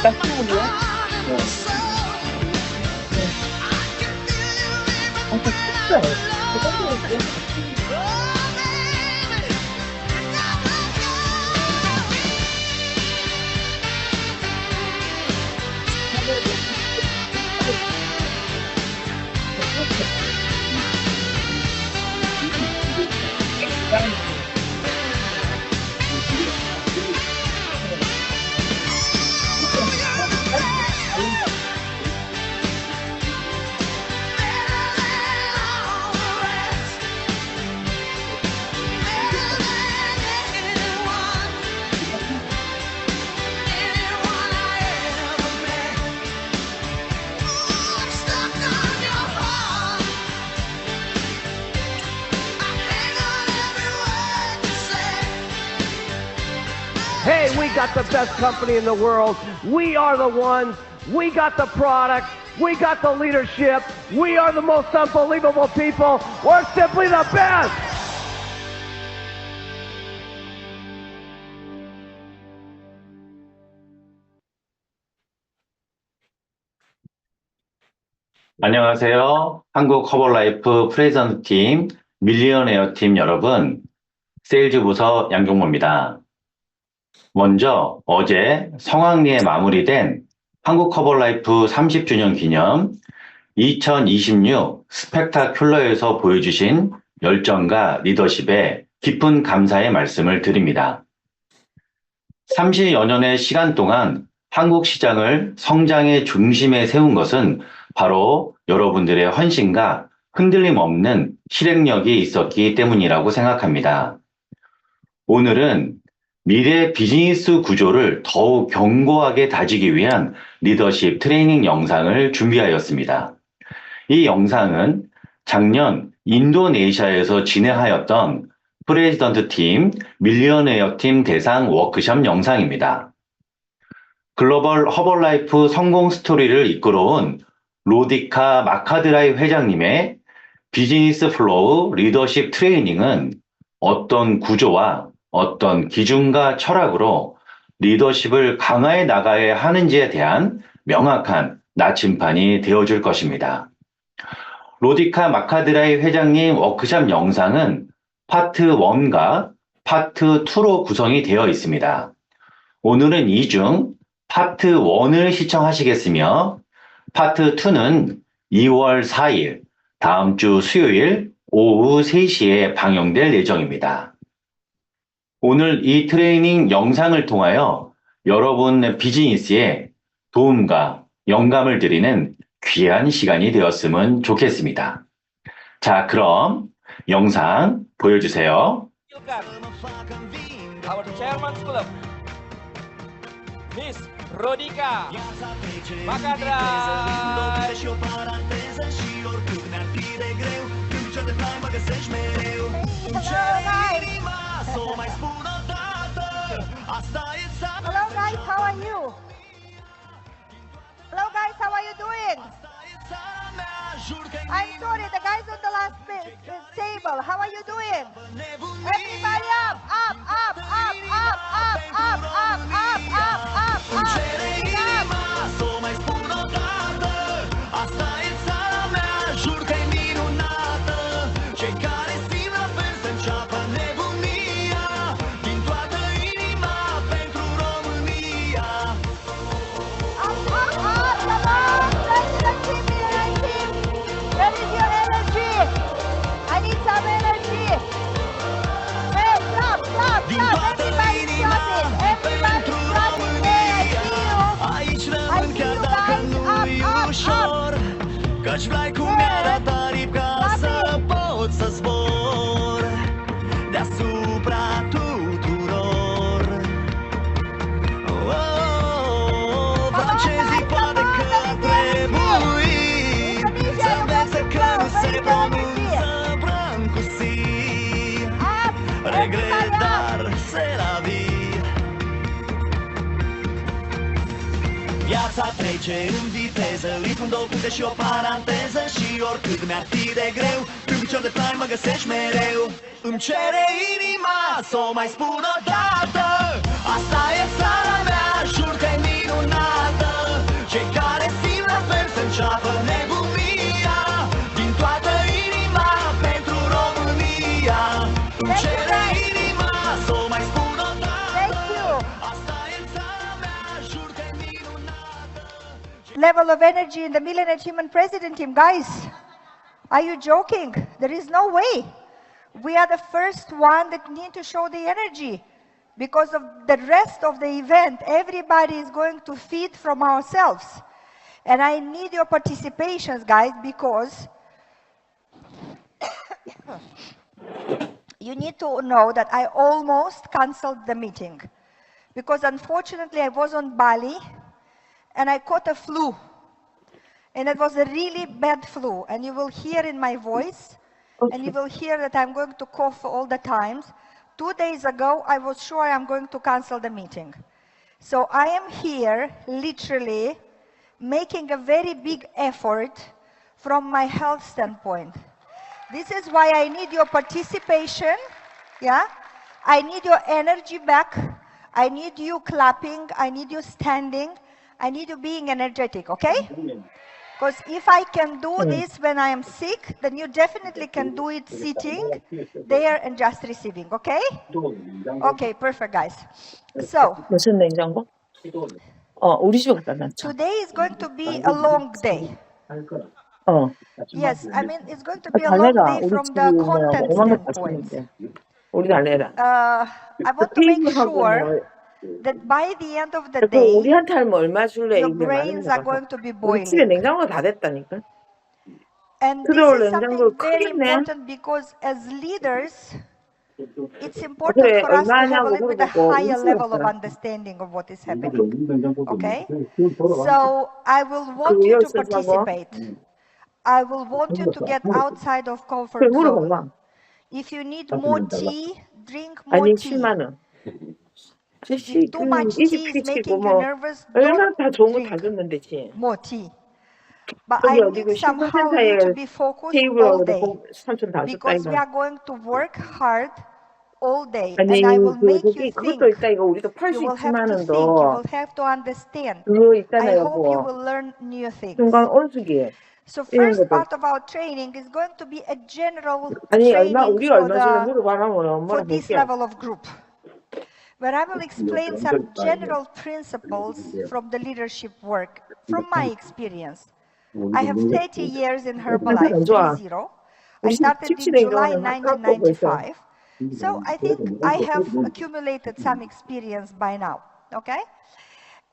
따뜻하고요? 네. 진짜 그 정도로 Hey, we got the best company in the world. We are the ones. We got the product. We got the leadership. We are the most unbelievable people. We're simply the best. 안녕하세요. 한국 허벌라이프 프레젠트 팀, 밀리언에어 팀 여러분, 세일즈 부서 양종모입니다. 먼저 어제 성황리에 마무리된 한국 허벌라이프 30주년 기념 2026 스펙타큘러에서 보여주신 열정과 리더십에 깊은 감사의 말씀을 드립니다. 30여 년의 시간 동안 한국 시장을 성장의 중심에 세운 것은 바로 여러분들의 헌신과 흔들림 없는 실행력이 있었기 때문이라고 생각합니다. 오늘은 미래 비즈니스 구조를 더욱 견고하게 다지기 위한 리더십 트레이닝 영상을 준비하였습니다. 이 영상은 작년 인도네시아에서 진행하였던 프레지던트 팀, 밀리언웨어 팀 대상 워크숍 영상입니다. 글로벌 허벌라이프 성공 스토리를 이끌어온 로디카 마카드라이 회장님의 비즈니스 플로우 리더십 트레이닝은 어떤 구조와 어떤 기준과 철학으로 리더십을 강화해 나가야 하는지에 대한 명확한 나침판이 되어줄 것입니다. 로디카 마카드라이 회장님 워크숍 영상은 파트 1과 파트 2로 구성이 되어 있습니다. 오늘은 이 중 파트 1을 시청하시겠으며 파트 2는 2월 4일 다음 주 수요일 오후 3시에 방영될 예정입니다. 오늘 이 트레이닝 영상을 통하여 여러분 비즈니스에 도움과 영감을 드리는 귀한 시간이 되었으면 좋겠습니다. 자, 그럼 영상 보여주세요. Our Chairman's Club, Miss Rodika Macadrai. Hello guys, how are you? Hello guys, how are you doing? I'm sorry, the guys on the last table, how are you doing? Everybody up, up, up, up, up, up, up, up, up, up, up, up. Căci vrei cu mea taric ca să pot să zbor deasupra tuturor. Fac ce zic, poate că trebuie să învețe că nu se pronunță brancu si. Regret, dar se la vie. Viața Viața trece în viteză, ritmul două și o paranteză. Și oricât mi-ar fi de greu, când picior de plai mă găsești mereu. Îmi cere inima să o mai spun o dată. Asta e țara mea, jur că e minunată. Cei care simt la fel să înceapă nebunia. Din toată inima pentru România. Îmi cere inima să o mai spun o dată. Thank you. Asta e țara mea, jur că e minunată. Level of energy in the Millennium Achievement President team. Guys, are you joking? There is no way. We are the first one that need to show the energy. Because of the rest of the event, everybody is going to feed from ourselves. And I need your participations, guys, because you need to know that I almost canceled the meeting. Because unfortunately, I was on Bali and I caught a flu. And it was a really bad flu. And you will hear in my voice, and you will hear that I'm going to cough all the times. 2 days ago, I was sure I'm going to cancel the meeting. So I am here, literally, making a very big effort from my health standpoint. This is why I need your participation, yeah? I need your energy back. I need you clapping. I need you standing. I need you being energetic, okay? Because if I can do this when I am sick, then you definitely can do it sitting there and just receiving, okay? Okay, perfect, guys. So, 무슨 냉장고? 우리 집에 갖다 놨죠. today is going to be a long day. Yes, I mean, it's going to be a long 달래라. day 우리 from 집이 the 뭐 content 5만 원 standpoint. 받았는데. 우리 달래라. I want to make 테이블하고 sure 뭐 that by the end of the 그 day, 우리한테 하면 얼마 줄래? your 이게 brains 많은 are 거 going 봐서. to be 우리 집에 boiling. 냉장고가 다 됐다니까. And this 들어올 is something 냉장고 very 크겠네. important because as leaders, it's important 그래, for us to have a 얼마냐고 little bit a 물어보고 higher level of 인수했더라. understanding of what is happening. Okay? So I will want 그 you to 이어서 participate. I will want you to get outside of 그래, comfort zone. 물어봐봐. If you need more tea, drink more 아니, tea. 7만 원. If too much tea is 이집피치고 making you 뭐 nervous, 얼마나 don't 다 좋은 거 다 drink 줬는데 지. more tea. But 거기 I 어디고 need somehow you to be focused all 테이블하고 day 삼촌 다 줬다 because we 이거. are going to work hard all day 아니 and I will 그 make 거기 you think. 그것도 있다 이거 우리도 팔 You 수 will have 있지만 to 은 think. You 더 will have to understand. 그거 I 있잖아요 hope you 뭐 will learn new things. 중간 온수기 So 이런 first 것도 part of our training is going to be a general 아니 얼마 training 우리가 for 얼마 줄래 the 물어봐라면 for 뭐라 this 할게. level of group, where I will explain some general principles from the leadership work from my experience. I have 30 years in Herbalife, 30. I started in July 1995. So I think I have accumulated some experience by now, okay?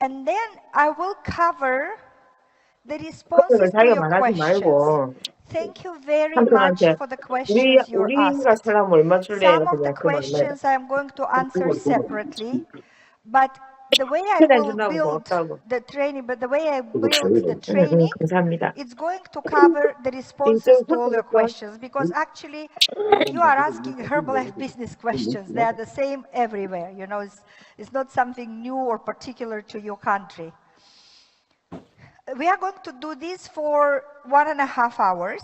And then I will cover the responses to 자기가 your 말하지 questions. 말고 Thank you very much 삼촌한테 for the questions you 우리가 asked. 사람 얼마 줄래? Some of the 그냥 그 말래. questions I am going to answer separately, but the way I 시간 will 준다고 build 고맙다고. the training, but the way I build the training, 감사합니다. it's going to cover the responses to all your questions because actually you are asking Herbalife business questions. They are the same everywhere. You know, it's not something new or particular to your country. We are going to do this for 1.5 hours,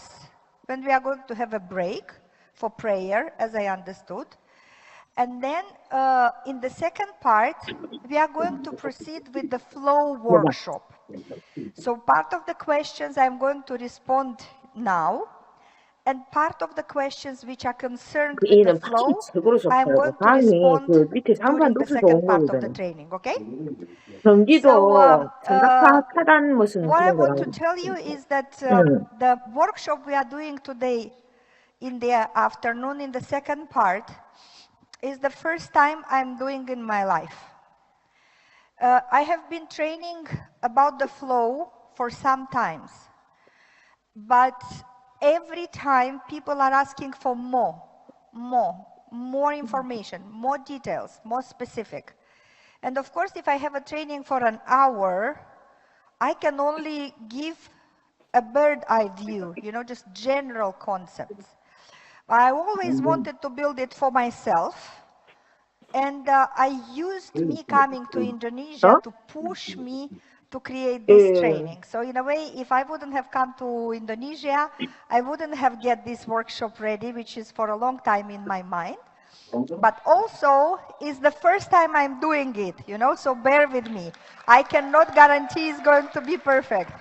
when we are going to have a break for prayer, as I understood. And then in the second part, we are going to proceed with the flow workshop. So part of the questions I'm going to respond now, and part of the questions which are concerned with the 얘는 flow, 파킹 최고로 I'm 좋더라고. going to 다음이 respond 그 밑에 during 상반 the 녹수 second 좋은 part of the 거거든. training, okay? 전기도 So, 전자파단 무슨 what I 그런 want to 거라고. tell you is that Mm. the workshop we are doing today in the afternoon, in the second part, is the first time I'm doing in my life. I have been training about the flow for some times, but every time people are asking for more information, more details, more specific. And of course, if I have a training for an hour, I can only give a bird eye view, you know, just general concepts. I always wanted to build it for myself. And I used me coming to Indonesia to push me to create this training. So in a way, if I wouldn't have come to Indonesia, I wouldn't have get this workshop ready, which is for a long time in my mind. But also, it's the first time I'm doing it, you know, so bear with me. I cannot guarantee it's going to be perfect.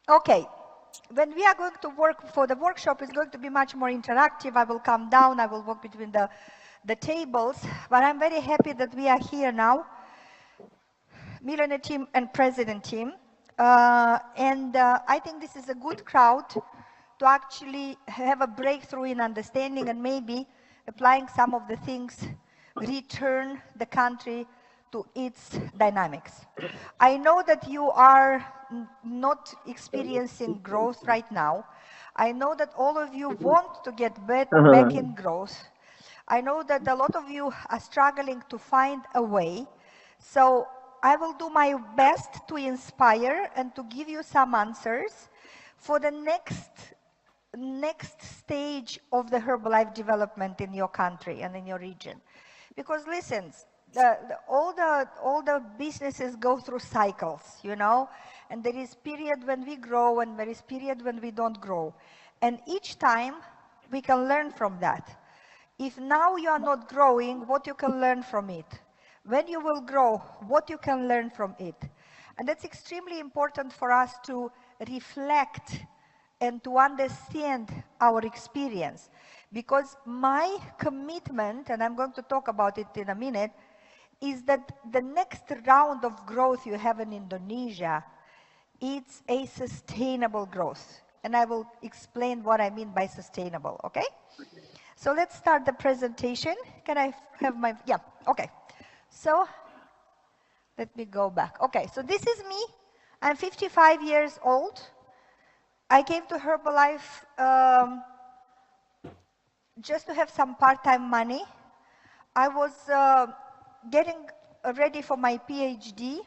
Okay, when we are going to work for the workshop, it's going to be much more interactive. I will come down, I will walk between the tables, but I'm very happy that we are here now, Millionaire team and President team. I think this is a good crowd to actually have a breakthrough in understanding and maybe applying some of the things, return the country to its dynamics. I know that you are not experiencing growth right now. I know that all of you want to get back in growth. I know that a lot of you are struggling to find a way. So I will do my best to inspire and to give you some answers for the next stage of the Herbalife development in your country and in your region. Because listen, all the businesses go through cycles, you know, and there is period when we grow and there is period when we don't grow. And each time we can learn from that. If now you are not growing, what you can learn from it? When you will grow, what you can learn from it? And that's extremely important for us to reflect and to understand our experience. Because my commitment, and I'm going to talk about it in a minute, is that the next round of growth you have in Indonesia, it's a sustainable growth. And I will explain what I mean by sustainable, okay? So let's start the presentation. Can I have my, yeah, okay. So let me go back. Okay, so this is me. I'm 55 years old. I came to Herbalife just to have some part-time money. I was getting ready for my PhD.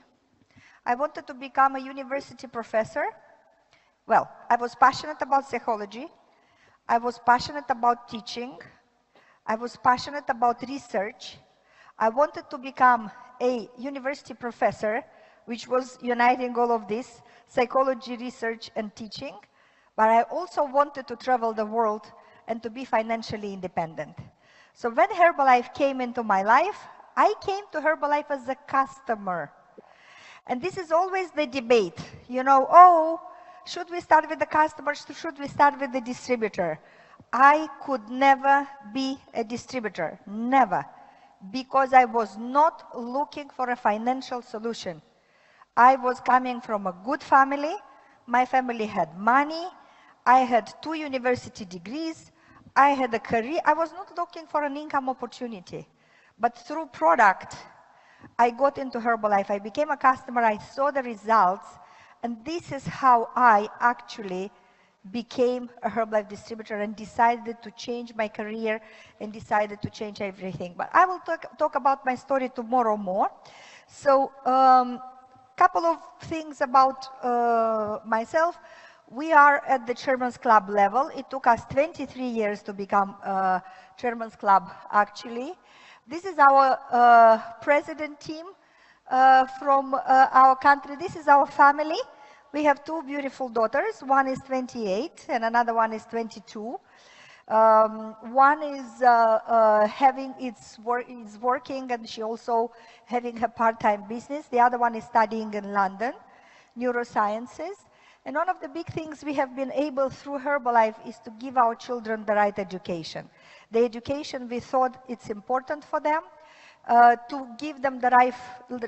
I wanted to become a university professor. Well, I was passionate about psychology. I was passionate about teaching. I was passionate about research. I wanted to become a university professor, which was uniting all of this, psychology, research, and teaching. But I also wanted to travel the world and to be financially independent. So when Herbalife came into my life, I came to Herbalife as a customer. And this is always the debate, you know, oh, should we start with the customers, should we start with the distributor? I could never be a distributor, never, because I was not looking for a financial solution. I was coming from a good family. My family had money. I had 2 university degrees. I had a career. I was not looking for an income opportunity. But through product, I got into Herbalife. I became a customer. I saw the results. And this is how I actually became a Herbalife distributor and decided to change my career and decided to change everything. But I will talk about my story tomorrow more. So couple of things about myself. We are at the Chairman's Club level. It took us 23 years to become Chairman's Club, actually. This is our president team from our country. This is our family. We have 2 beautiful daughters. One is 28 and another one is 22. One is working and she also having her part-time business. The other one is studying in London, neurosciences. And one of the big things we have been able through Herbalife is to give our children the right education. The education we thought it's important for them, to give them the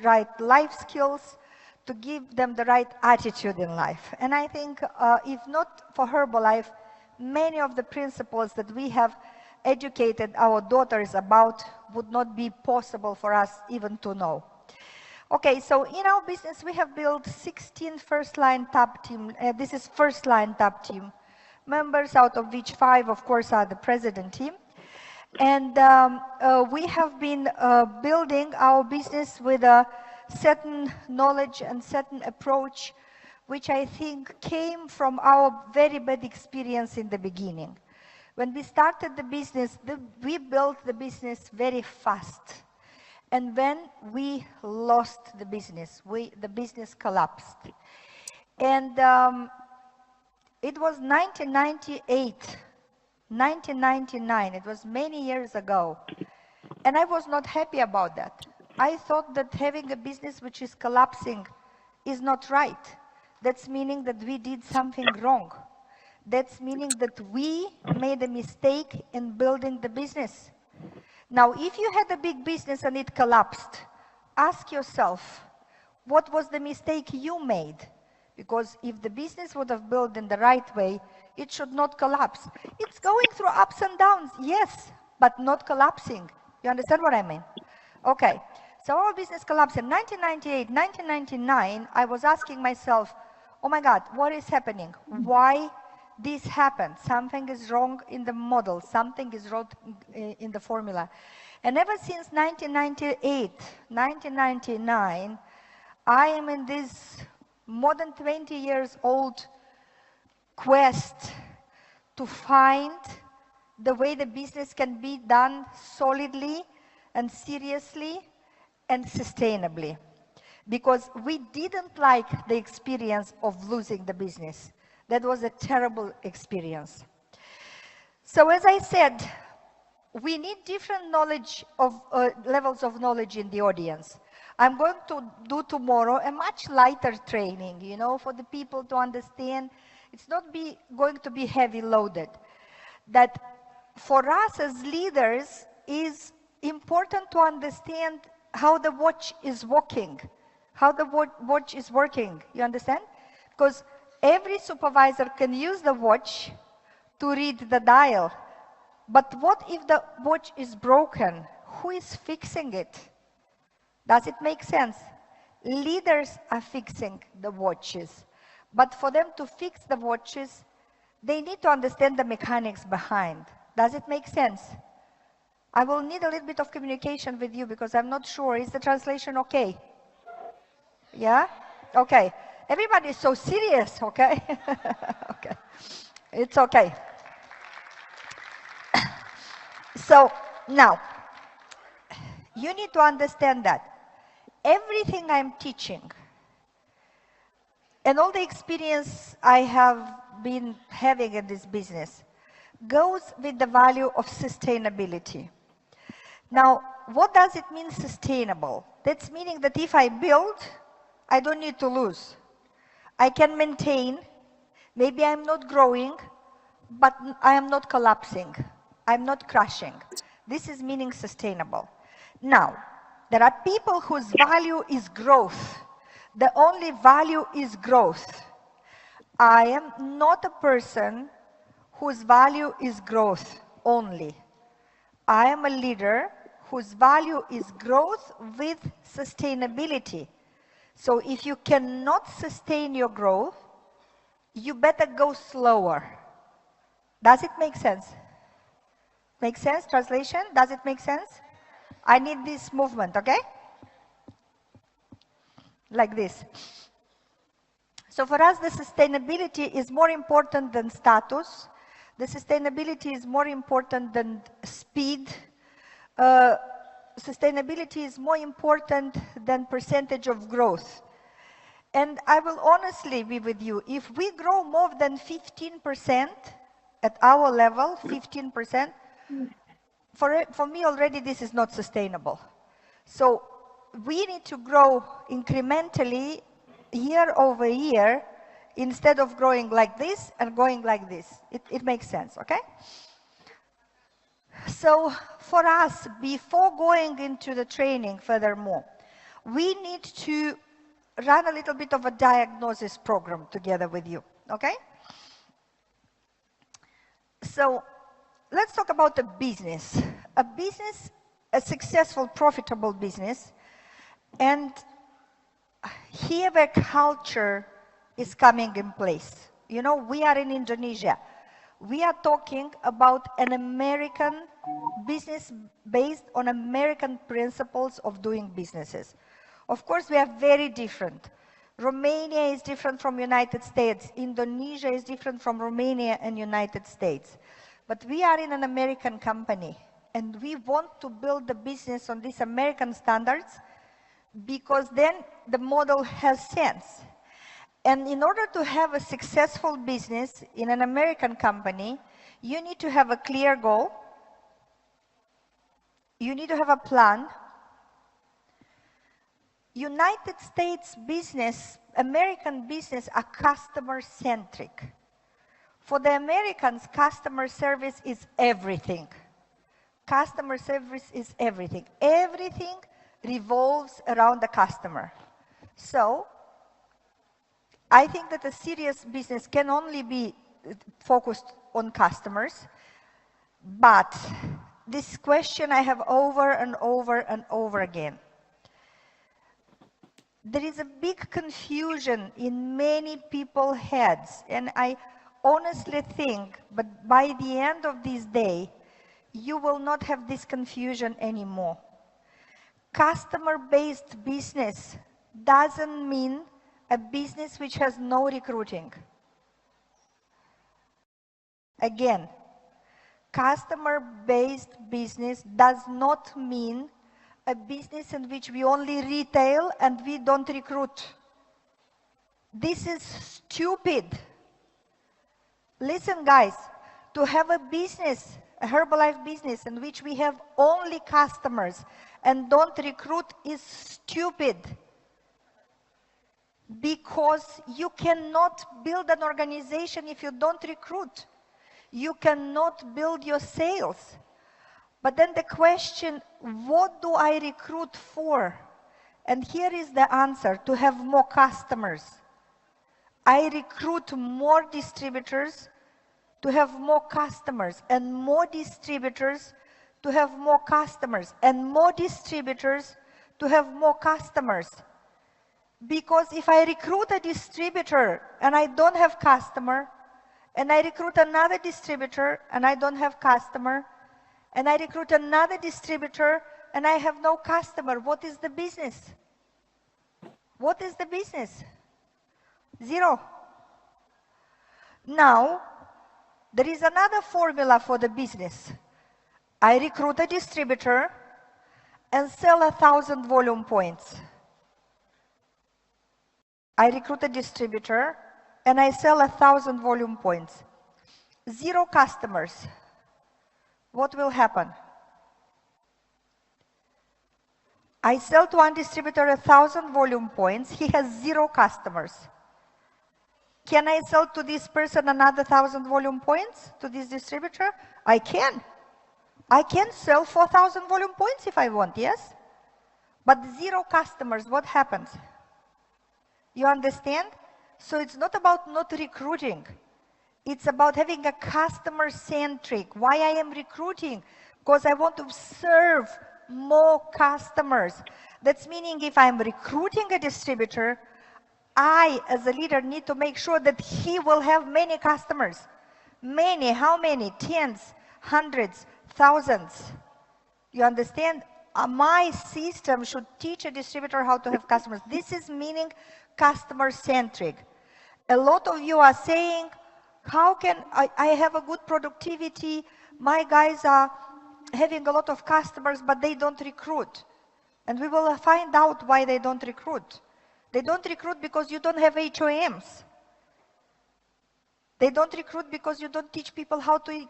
right life skills, to give them the right attitude in life. And I think if not for Herbalife, many of the principles that we have educated our daughters about would not be possible for us even to know. Okay, so in our business, we have built 16 first-line top team. This is first-line top team members, out of which 5, of course, are the president team. And we have been building our business with a certain knowledge and certain approach, which I think came from our very bad experience in the beginning. When we started the business, we built the business very fast. and when we lost the business, the business collapsed. And it was 1998, 1999, it was many years ago. And I was not happy about that. I thought that having a business which is collapsing is not right. That's meaning that we did something wrong. That's meaning that we made a mistake in building the business. Now, if you had a big business and it collapsed, ask yourself, what was the mistake you made? Because if the business would have built in the right way, it should not collapse. It's going through ups and downs, yes, but not collapsing. You understand what I mean? Okay, so our business collapsed in 1998, 1999. I was asking myself, oh my God, what is happening? Why this happened? Something is wrong in the model. Something is wrong in the formula. And ever since 1998, 1999, I am in this more than 20 years old quest to find the way the business can be done solidly and seriously and sustainably. Because we didn't like the experience of losing the business. That was a terrible experience. So as I said, we need different knowledge of levels of knowledge in the audience. I'm going to do tomorrow a much lighter training, you know, for the people to understand. It's not going to be heavy loaded. That for us as leaders is important to understand how the watch is working, how the watch is working, you understand? Because every supervisor can use the watch to read the dial. But what if the watch is broken? Who is fixing it? Does it make sense? Leaders are fixing the watches. But for them to fix the watches, they need to understand the mechanics behind. Does it make sense? I will need a little bit of communication with you because I'm not sure. Is the translation okay? Yeah? Okay. Everybody is so serious, okay? Okay. It's okay. So now, you need to understand that everything I'm teaching and all the experience I have been having in this business goes with the value of sustainability. Now, what does it mean sustainable? That's meaning that if I build, I don't need to lose. I can maintain, maybe I'm not growing, but I am not collapsing. I'm not crashing. This is meaning sustainable. Now, there are people whose value is growth. The only value is growth. I am not a person whose value is growth only. I am a leader whose value is growth with sustainability. So if you cannot sustain your growth, you better go slower. Does it make sense? Make sense? Translation? Does it make sense? I need this movement, okay? Like this. So for us, the sustainability is more important than status. The sustainability is more important than speed. Sustainability is more important than percentage of growth. And I will honestly be with you, if we grow more than 15% at our level, 15%, for me already this is not sustainable. So we need to grow incrementally year over year instead of growing like this and going like this. It makes sense, okay? So for us, before going into the training furthermore, we need to run a little bit of a diagnosis program together with you, okay? So let's talk about a business. A business, a successful, profitable business, and here where culture is coming in place. You know, we are in Indonesia. We are talking about an American business based on American principles of doing businesses. Of course, we are very different. Romania is different from United States. Indonesia is different from Romania and United States. But we are in an American company. And we want to build the business on these American standards because then the model has sense. And in order to have a successful business in an American company, you need to have a clear goal. You need to have a plan. United States business, American business are customer-centric. For the Americans, customer service is everything. Customer service is everything. Everything revolves around the customer. So, I think that a serious business can only be focused on customers, but this question I have over and over and over again. There is a big confusion in many people's heads, and I honestly think, but by the end of this day, you will not have this confusion anymore. Customer-based business doesn't mean a business which has no recruiting. Again, customer-based business does not mean a business in which we only retail and we don't recruit. This is stupid. Listen, guys, to have a business, a Herbalife business in which we have only customers and don't recruit is stupid. Because you cannot build an organization if you don't recruit. You cannot build your sales. But then the question, what do I recruit for? And here is the answer, to have more customers. I recruit more distributors to have more customers, and more distributors to have more customers, and more distributors to have more customers. Because if I recruit a distributor and I don't have customer, and I recruit another distributor and I don't have customer, and I recruit another distributor and I have no customer, what is the business? What is the business? Zero. Now, there is another formula for the business. I recruit a distributor and sell 1,000 volume points. I recruit a distributor and I sell 1,000 volume points. Zero customers. What will happen? I sell to one distributor 1,000 volume points. He has zero customers. Can I sell to this person another 1,000 volume points, to this distributor? I can. I can sell 4,000 volume points if I want, yes? But zero customers, what happens? You understand? So it's not about not recruiting. It's about having a customer-centric. Why I am recruiting? Because I want to serve more customers. That's meaning if I'm recruiting a distributor, I, as a leader, need to make sure that he will have many customers. Many, how many? Tens, hundreds, thousands. You understand? My system should teach a distributor how to have customers. This is meaning customer-centric. A lot of you are saying, how can I have a good productivity? My guys are having a lot of customers, but they don't recruit. And we will find out why they don't recruit. They don't recruit because you don't have HOMs. They don't recruit because you don't teach people how to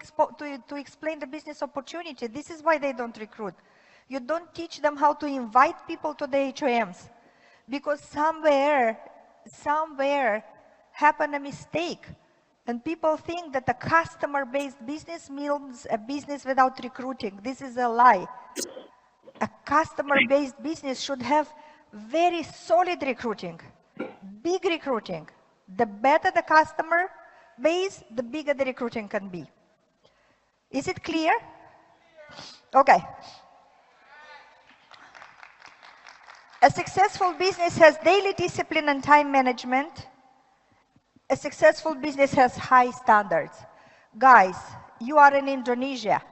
explain the business opportunity. This is why they don't recruit. You don't teach them how to invite people to the HOMs. Because somewhere happened a mistake. And people think that a customer-based business means a business without recruiting. This is a lie. A customer-based business should have very solid recruiting, big recruiting. The better the customer base, the bigger the recruiting can be. Is it clear? Okay. A successful business has daily discipline and time management. A successful business has high standards. Guys, you are in Indonesia.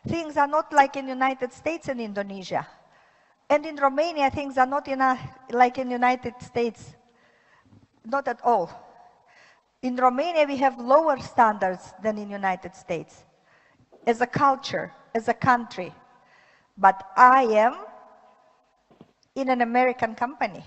Things are not like in the United States and Indonesia. And in Romania, things are not like in the United States. Not at all. In Romania, we have lower standards than in the United States. as a culture, as a country. But I am in an American company.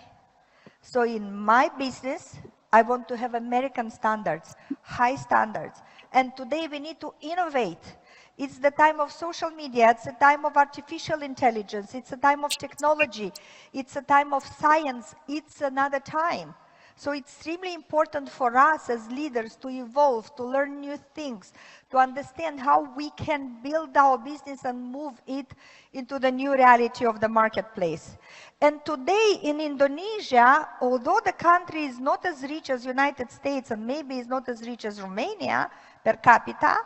So in my business, I want to have American standards, high standards. And today we need to innovate. It's the time of social media, it's the time of artificial intelligence, it's a time of technology, it's a time of science, it's another time. So it's extremely important for us as leaders to evolve, to learn new things, to understand how we can build our business and move it into the new reality of the marketplace. And today in Indonesia, although the country is not as rich as United States and maybe is not as rich as Romania per capita,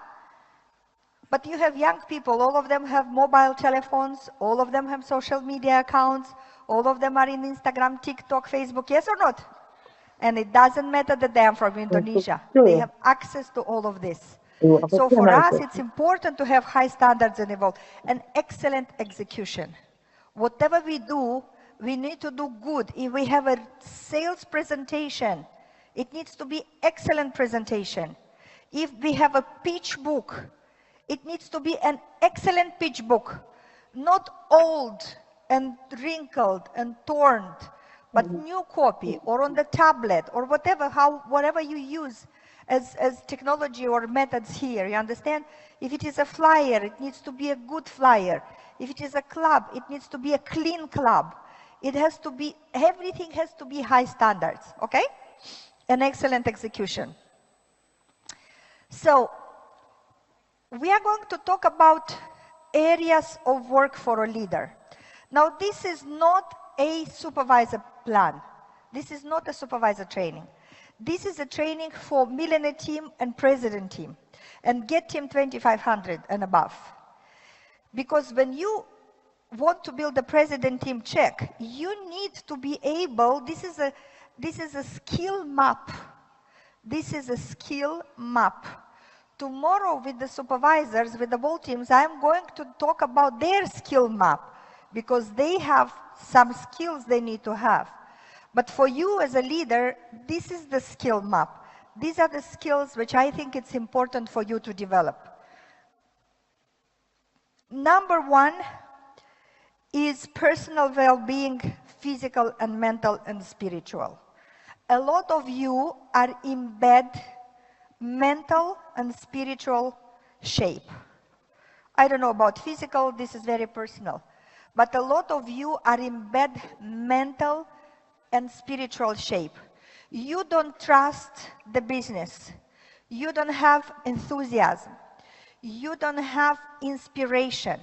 but you have young people, all of them have mobile telephones, all of them have social media accounts, all of them are in Instagram, TikTok, Facebook, yes or not? And it doesn't matter that they are from Indonesia. They have access to all of this. So for us, it's important to have high standards and evolve, and excellent execution. Whatever we do, we need to do good. If we have a sales presentation, it needs to be excellent presentation. If we have a pitch book, it needs to be an excellent pitch book, not old and wrinkled and torn, but new copy or on the tablet or whatever you use as technology or methods here, you understand? If it is a flyer, it needs to be a good flyer. If it is a club, it needs to be a clean club. It has to be, everything has to be high standards, okay? An excellent execution. So, we are going to talk about areas of work for a leader. Now, this is not a supervisor plan. This is not a supervisor training. This is a training for millionaire team and president team and get team 2500 and above. Because when you want to build a president team check, you need to be able, this is a skill map. This is a skill map. Tomorrow with the supervisors, with the whole teams, I'm going to talk about their skill map because they have some skills they need to have. But for you as a leader, this is the skill map. These are the skills which I think it's important for you to develop. Number one is personal well-being, physical and mental and spiritual. A lot of you are in bad mental and spiritual shape. I don't know about physical, this is very personal. But a lot of you are in bad mental and spiritual shape. You don't trust the business. You don't have enthusiasm. You don't have inspiration.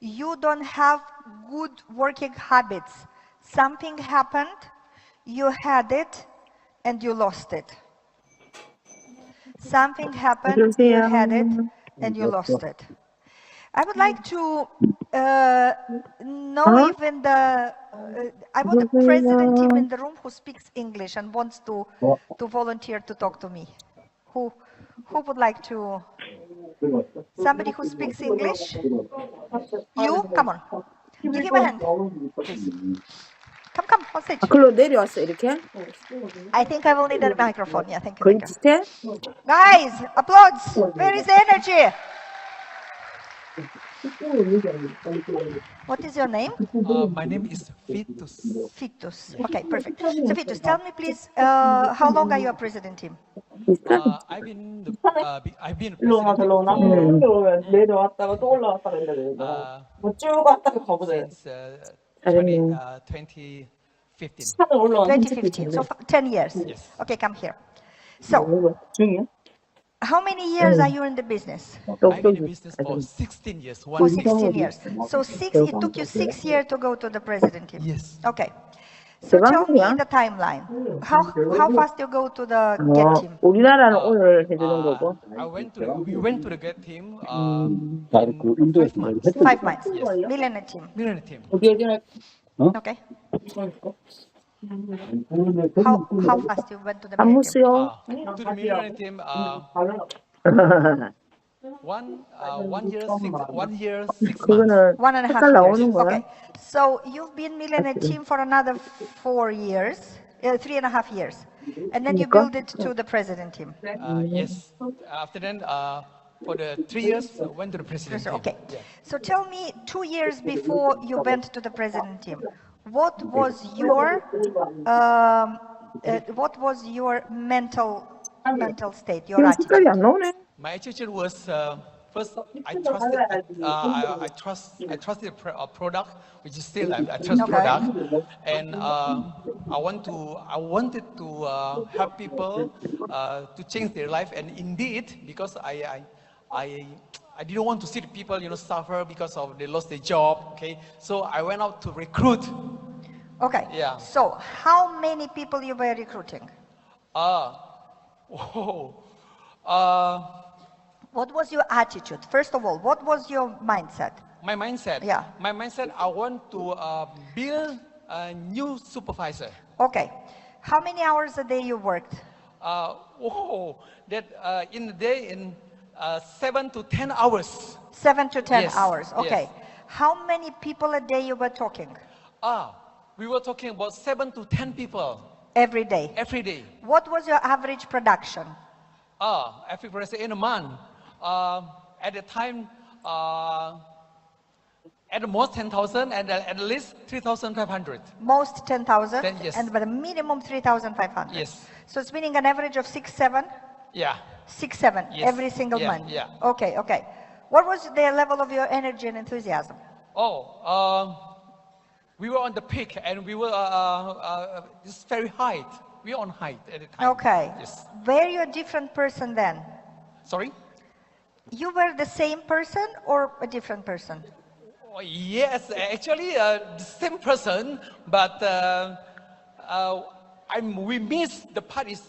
You don't have good working habits. Something happened, you had it, and you lost it. Something happened, you had it, and you lost it. I would like to know if in the, I want a president team in the room who speaks English and wants to volunteer to talk to me. Who would like to, somebody who speaks English? You, come on. Give him a hand, please. Come, on stage. 글로 내려왔어, 이렇게? I think I will need a microphone. Yeah, thank you. 거의 Thank you. 비슷해? Guys, applause. Where is the energy? What is your name? My name is Fitus. Fitus. Okay, perfect. So Fitus, tell me please, how long are you a president team? I've been 일로 오나, 저로 오나? 내려왔다가 또 올라왔다가 했는데, 쭉 왔다가 가보자. since 2015. 2015, so 10 years. Yes. Okay, come here. So, 중이야? how many years are you in the business? I've been in business for 16 years. For 16 years. So it took you 6 years to go to the president team? Yes. Okay. So tell me the timeline. How fast you go to the GET team? 우리나라는 오늘 해주는 거고. We went to the GET team in 5 months. 5 months. Yes. Millionaire team. Millionaire team. Okay. How fast you went to the 안 millionaire team? 무수요. To the millionaire team, 1 year, 6 months. 그거는 1.5 색깔 years. 나오는 거야? Okay. So you've been millionaire team for another 4 years, 3.5 years. And then you build it to the president team. Yes. After then, for the 3 years, went to the president team. Okay. Yeah. So tell me, 2 years before you went to the president team, what was your mental state, your attitude? 색깔이 안 나오네. My attitude was first I trusted the product, which is still I trust Okay. product, and I wanted to help people to change their life, and indeed because I didn't want to see the people suffer because of they lost their job. Okay, so I went out to recruit. Okay. Yeah. So how many people you were recruiting? What was your attitude? First of all, what was your mindset? My mindset. Yeah. My mindset. I want to build a new supervisor. Okay. How many hours a day you worked? In the day in 7 to 10 hours. 7 to 10 Yes, hours. Okay. yes. How many people a day you were talking? We were talking about 7 to 10 people Every day. every day. What was your average production? Every person in a month. At the time, at the most 10,000 and at least 3,500. Most 10,000 Yes. and but a minimum 3,500. Yes. So it's meaning an average of 6, 7? Yeah. 6, 7 Yes. every single Yeah, month. yeah. Okay, okay. What was the level of your energy and enthusiasm? We were on the peak and we were this very height. We were on height at the time. Okay. Yes. Were you a different person then? Sorry? You were the same person or a different person? Yes, actually the same person, but we missed the part is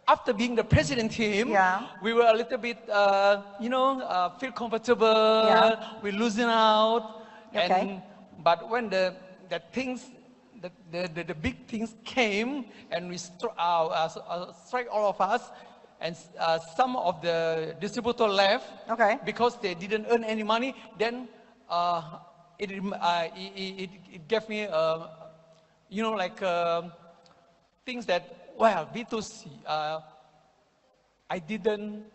after being the president team, Yeah. we were a little bit, feel comfortable. Yeah. We losing out, Okay. but when the big things came and we strike all of us, and some of the distributor left Okay. because they didn't earn any money. Then it gave me, things that, well, B2C, I didn't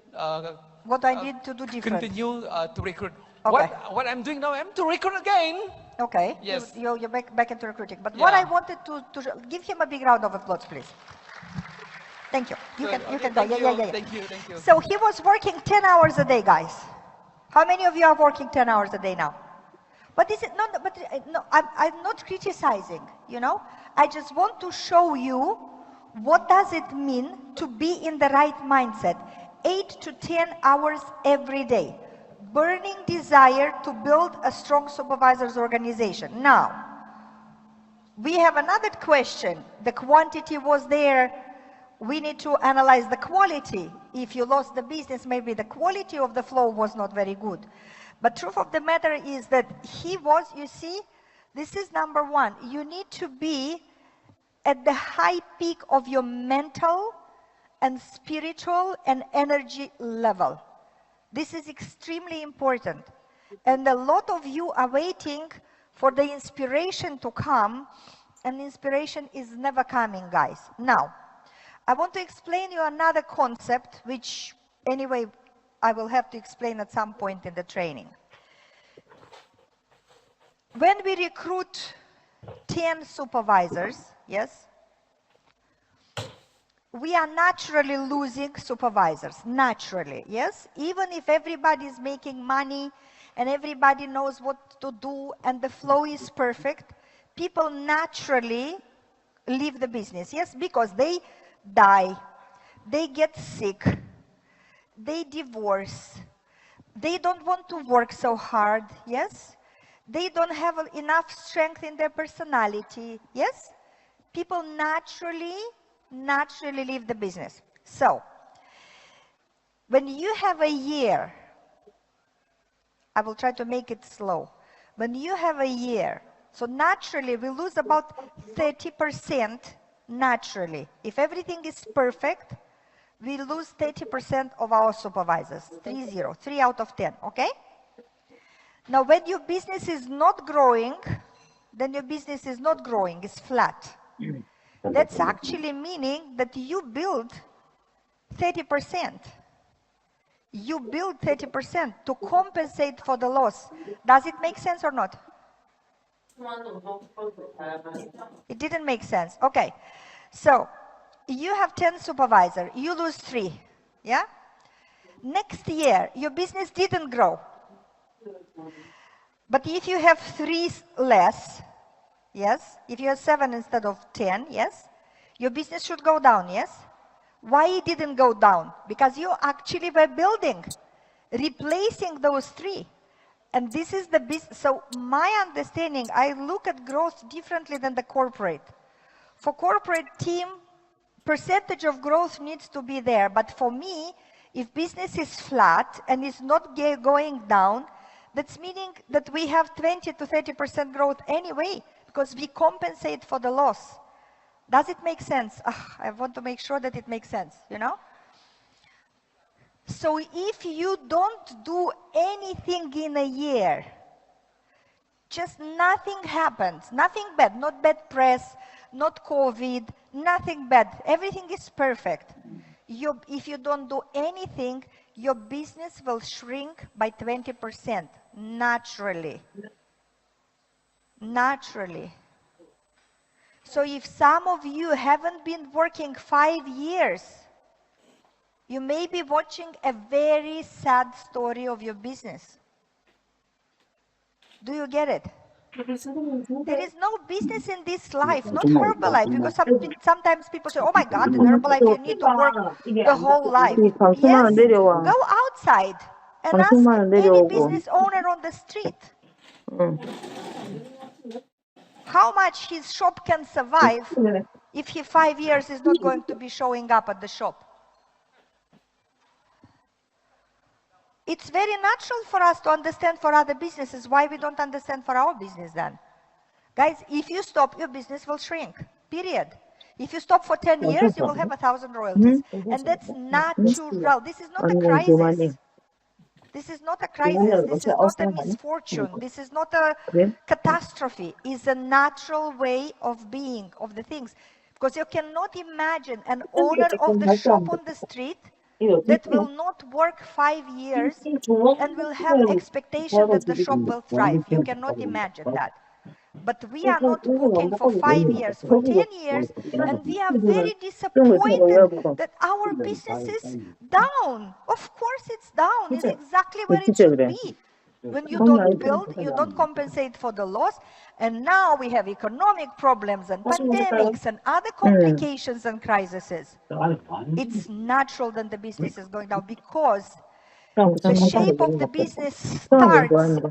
What I did to do different? continue to recruit. Okay. What I'm doing now, I'm to recruit again. Okay. Yes. You're back into recruiting. But what Yeah. I wanted to give him a big round of applause, please. Thank you. You Good. can Okay, go. thank Yeah, you, yeah, yeah. thank you, thank you. So he was working 10 hours a day, guys. How many of you are working 10 hours a day now? But is it not? But no, I'm not criticizing. I just want to show you what does it mean to be in the right mindset. 8 to 10 hours every day. Burning desire to build a strong supervisors organization. Now, we have another question. The quantity was there. We need to analyze the quality. If you lost the business, maybe the quality of the flow was not very good. But truth of the matter is that he was, you see, this is number one. You need to be at the high peak of your mental and spiritual and energy level. This is extremely important. And a lot of you are waiting for the inspiration to come, and inspiration is never coming, guys. Now, I want to explain you another concept, which anyway, I will have to explain at some point in the training. When we recruit 10 supervisors, yes, we are naturally losing supervisors, naturally, yes? Even if everybody is making money and everybody knows what to do and the flow is perfect, people naturally leave the business, yes? Because they die, they get sick, they divorce, they don't want to work so hard, yes? They don't have enough strength in their personality, yes? People naturally leave the business. So, when you have a year, I will try to make it slow. When you have a year, so naturally we lose about 30% naturally. If everything is perfect, we lose 30% of our supervisors, 3 out of 10, okay? Now, when your business is not growing, then your business is not growing, it's flat. That's actually meaning that you build 30%. You build 30% to compensate for the loss. Does it make sense or not? It didn't make sense. Okay. So you have 10 supervisors. You lose 3. Yeah? Next year, your business didn't grow. But if you have 3 less, yes? If you have 7 instead of 10, yes? Your business should go down, yes? Why it didn't go down? Because you actually were building, replacing those 3. And this is the business. So my understanding, I look at growth differently than the corporate. For corporate team, percentage of growth needs to be there. But for me, if business is flat and is not going down, that's meaning that we have 20 to 30% growth anyway, because we compensate for the loss. Does it make sense? I want to make sure that it makes sense, you know? So if you don't do anything in a year, just nothing happens, nothing bad, not bad press, not COVID, nothing bad, everything is perfect. If you don't do anything, your business will shrink by 20%, naturally. Naturally. So if some of you haven't been working 5 years, you may be watching a very sad story of your business. Do you get it? There is no business in this life, not Herbalife, because sometimes people say, oh my God, in Herbalife you need to work the whole life. Yes, go outside and ask any business owner on the street how much his shop can survive if he 5 years is not going to be showing up at the shop. It's very natural for us to understand for other businesses. Why we don't understand for our business then? Guys, if you stop, your business will shrink, period. If you stop for 10 years, you will have 1,000 royalties. And that's natural. This is not a crisis. This is not a crisis. This is not a misfortune. This is not a catastrophe. It's a natural way of being, of the things. Because you cannot imagine an owner of the shop on the street that will not work 5 years and will have expectation that the shop will thrive. You cannot imagine that. But we are not cooking for 5 years, for 10 years, and we are very disappointed that our business is down. Of course it's down. It's exactly where it should be. When you don't build, you don't compensate for the loss. And now we have economic problems and pandemics and other complications and crises. It's natural that the business is going down because the shape of the business starts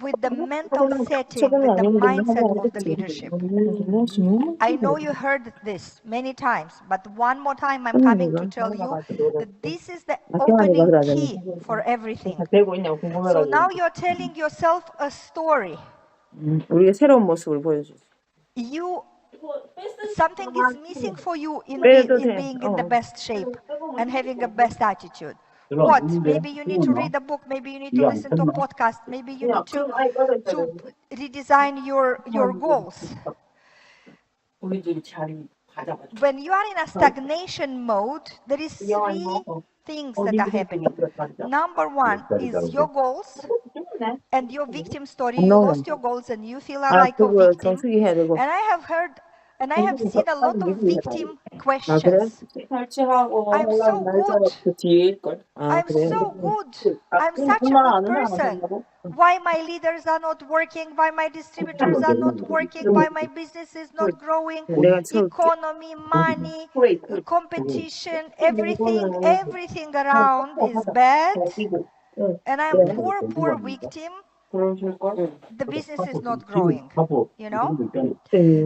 with the mental setting, with the mindset of the leadership. I know you heard this many times, but one more time I'm coming to tell you that this is the opening key for everything. So now you're telling yourself a story. 우리가 새로운 모습을 보여주죠. Something is missing for you in being in the best shape and having a best attitude. What? Maybe you need to read a book, maybe you need to listen to a podcast, maybe you need to redesign your goals. When you are in a stagnation mode, there is 3 things that are happening. Number 1 is your goals and your victim story. You lost your goals and you feel like a victim. And I have heard and I have seen a lot of victim questions. I'm so good. I'm so good. I'm such a good person. Why my leaders are not working? Why my distributors are not working? Why my business is not growing? Economy, money, competition, everything around is bad. And I'm poor victim. The business is not growing, you know?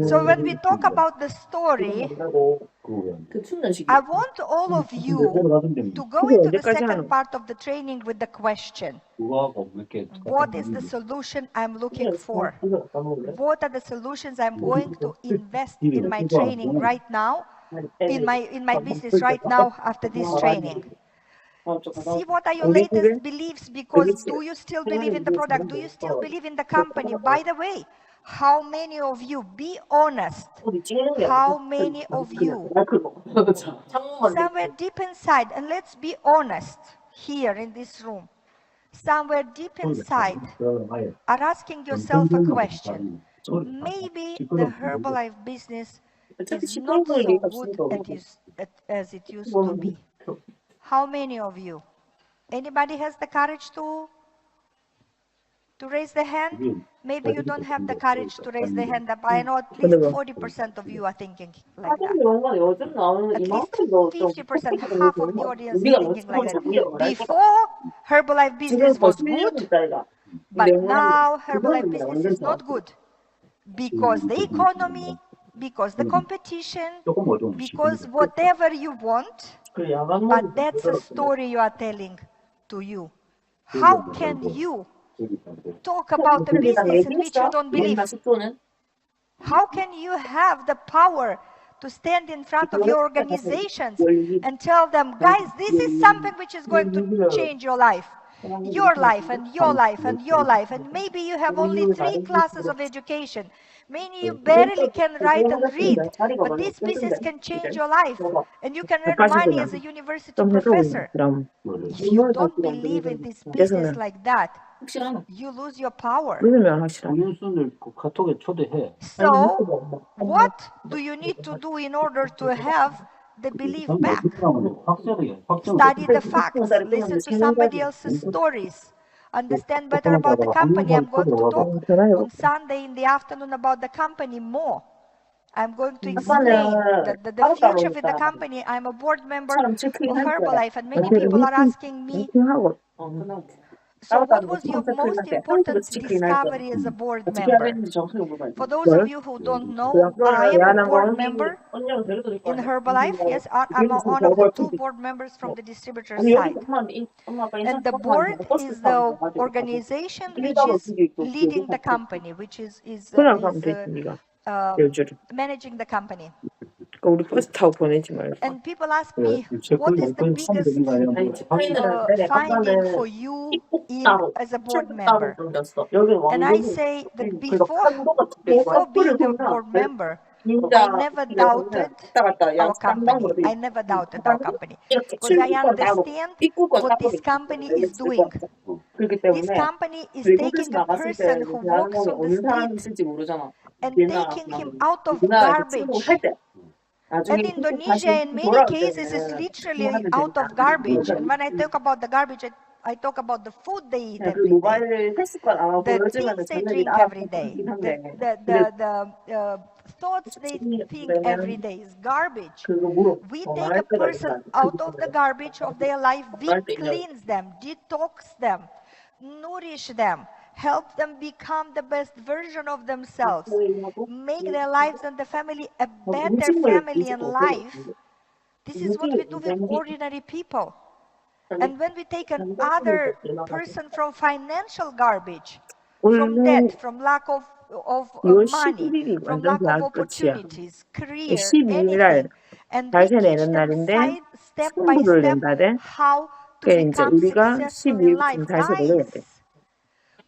So when we talk about the story, I want all of you to go into the second part of the training with the question. What is the solution I'm looking for? What are the solutions I'm going to invest in my training right now, in my business right now after this training? See what are your latest beliefs, because do you still believe in the product? Do you still believe in the company? By the way, how many of you, be honest, how many of you, somewhere deep inside, and let's be honest, here in this room, somewhere deep inside, are asking yourself a question. Maybe the Herbalife business is not so good as it used to be. How many of you? Anybody has the courage to raise the hand? Maybe you don't have the courage to raise the hand up. I know at least 40% of you are thinking like that. 요즘 나오는 At least 이만큼도 50%, half of the audience is thinking like that. Before, Herbalife business was good, but now Herbalife business is not good. Because the economy, because the competition, because whatever you want, but that's a story you are telling to you. How can you talk about a business in which you don't believe? How can you have the power to stand in front of your organizations and tell them, guys, this is something which is going to change your life and your life and your life, and maybe you have only 3 classes of education. Maybe you barely can write and read, but this business can change your life, and you can earn money as a university professor. If you don't believe in this business like that, you lose your power. So, what do you need to do in order to have the belief back? Study the facts, listen to somebody else's stories, understand better about the company. I'm going to talk on Sunday in the afternoon about the company more. I'm going to explain the future with the company. I'm a board member of Herbalife, and many people are asking me, so what was your most important discovery as a board member? For those of you who don't know, I am a board member in Herbalife. Yes, I'm one of the 2 board members from the distributor side. And the board is the organization which is leading the company, which is managing the company. And people ask me, what is the biggest finding for you as a board member? And I say that before being a board member, I never doubted our company. I never doubted our company. Because I understand what this company is doing. This company is taking a person who walks on the street and taking him out of garbage. And Indonesia, in many cases, is literally out of garbage. And when I talk about the garbage, I talk about the food they eat every day, the things they drink every day, the thoughts they think every day is garbage. We take a person out of the garbage of their life, we cleanse them, detox them, nourish them, help them become the best version of themselves, make their lives and the family a better family and life. This is what we do with ordinary people. And when we take another person from financial garbage, from debt, from lack of money, from lack of opportunities, career, anything, and we teach them step by step how to become successful in life. Guys,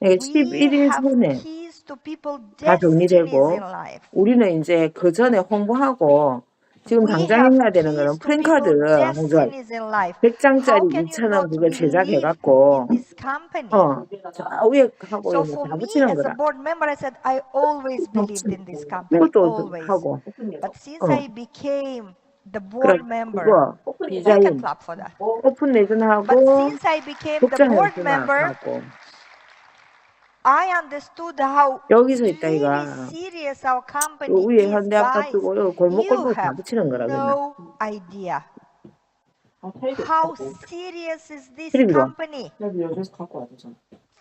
we have keys to people's destinies in life. 우리는 이제 그 전에 홍보하고 지금 당장 해야 되는 거는 프랜카드 한 걸 100장짜리 2,000원 그거 제작해갖고 저 위에 하고 So for 다 me, 붙이는 as a 거라. board member, I said I always believed in this company, always. 하고 But since I became the board member, 그거 I can 디자인 clap for that. 오픈 But 내전하고 since I became the 독자 board 헬스나 member, 하고 I understood how 여기서 있다 really 이가 serious our company 요 위에 is, 현대 guys. 아파트고 요 You 골목골목 다 have 붙이는 거라 그냥. no idea how serious is this 그리고 company.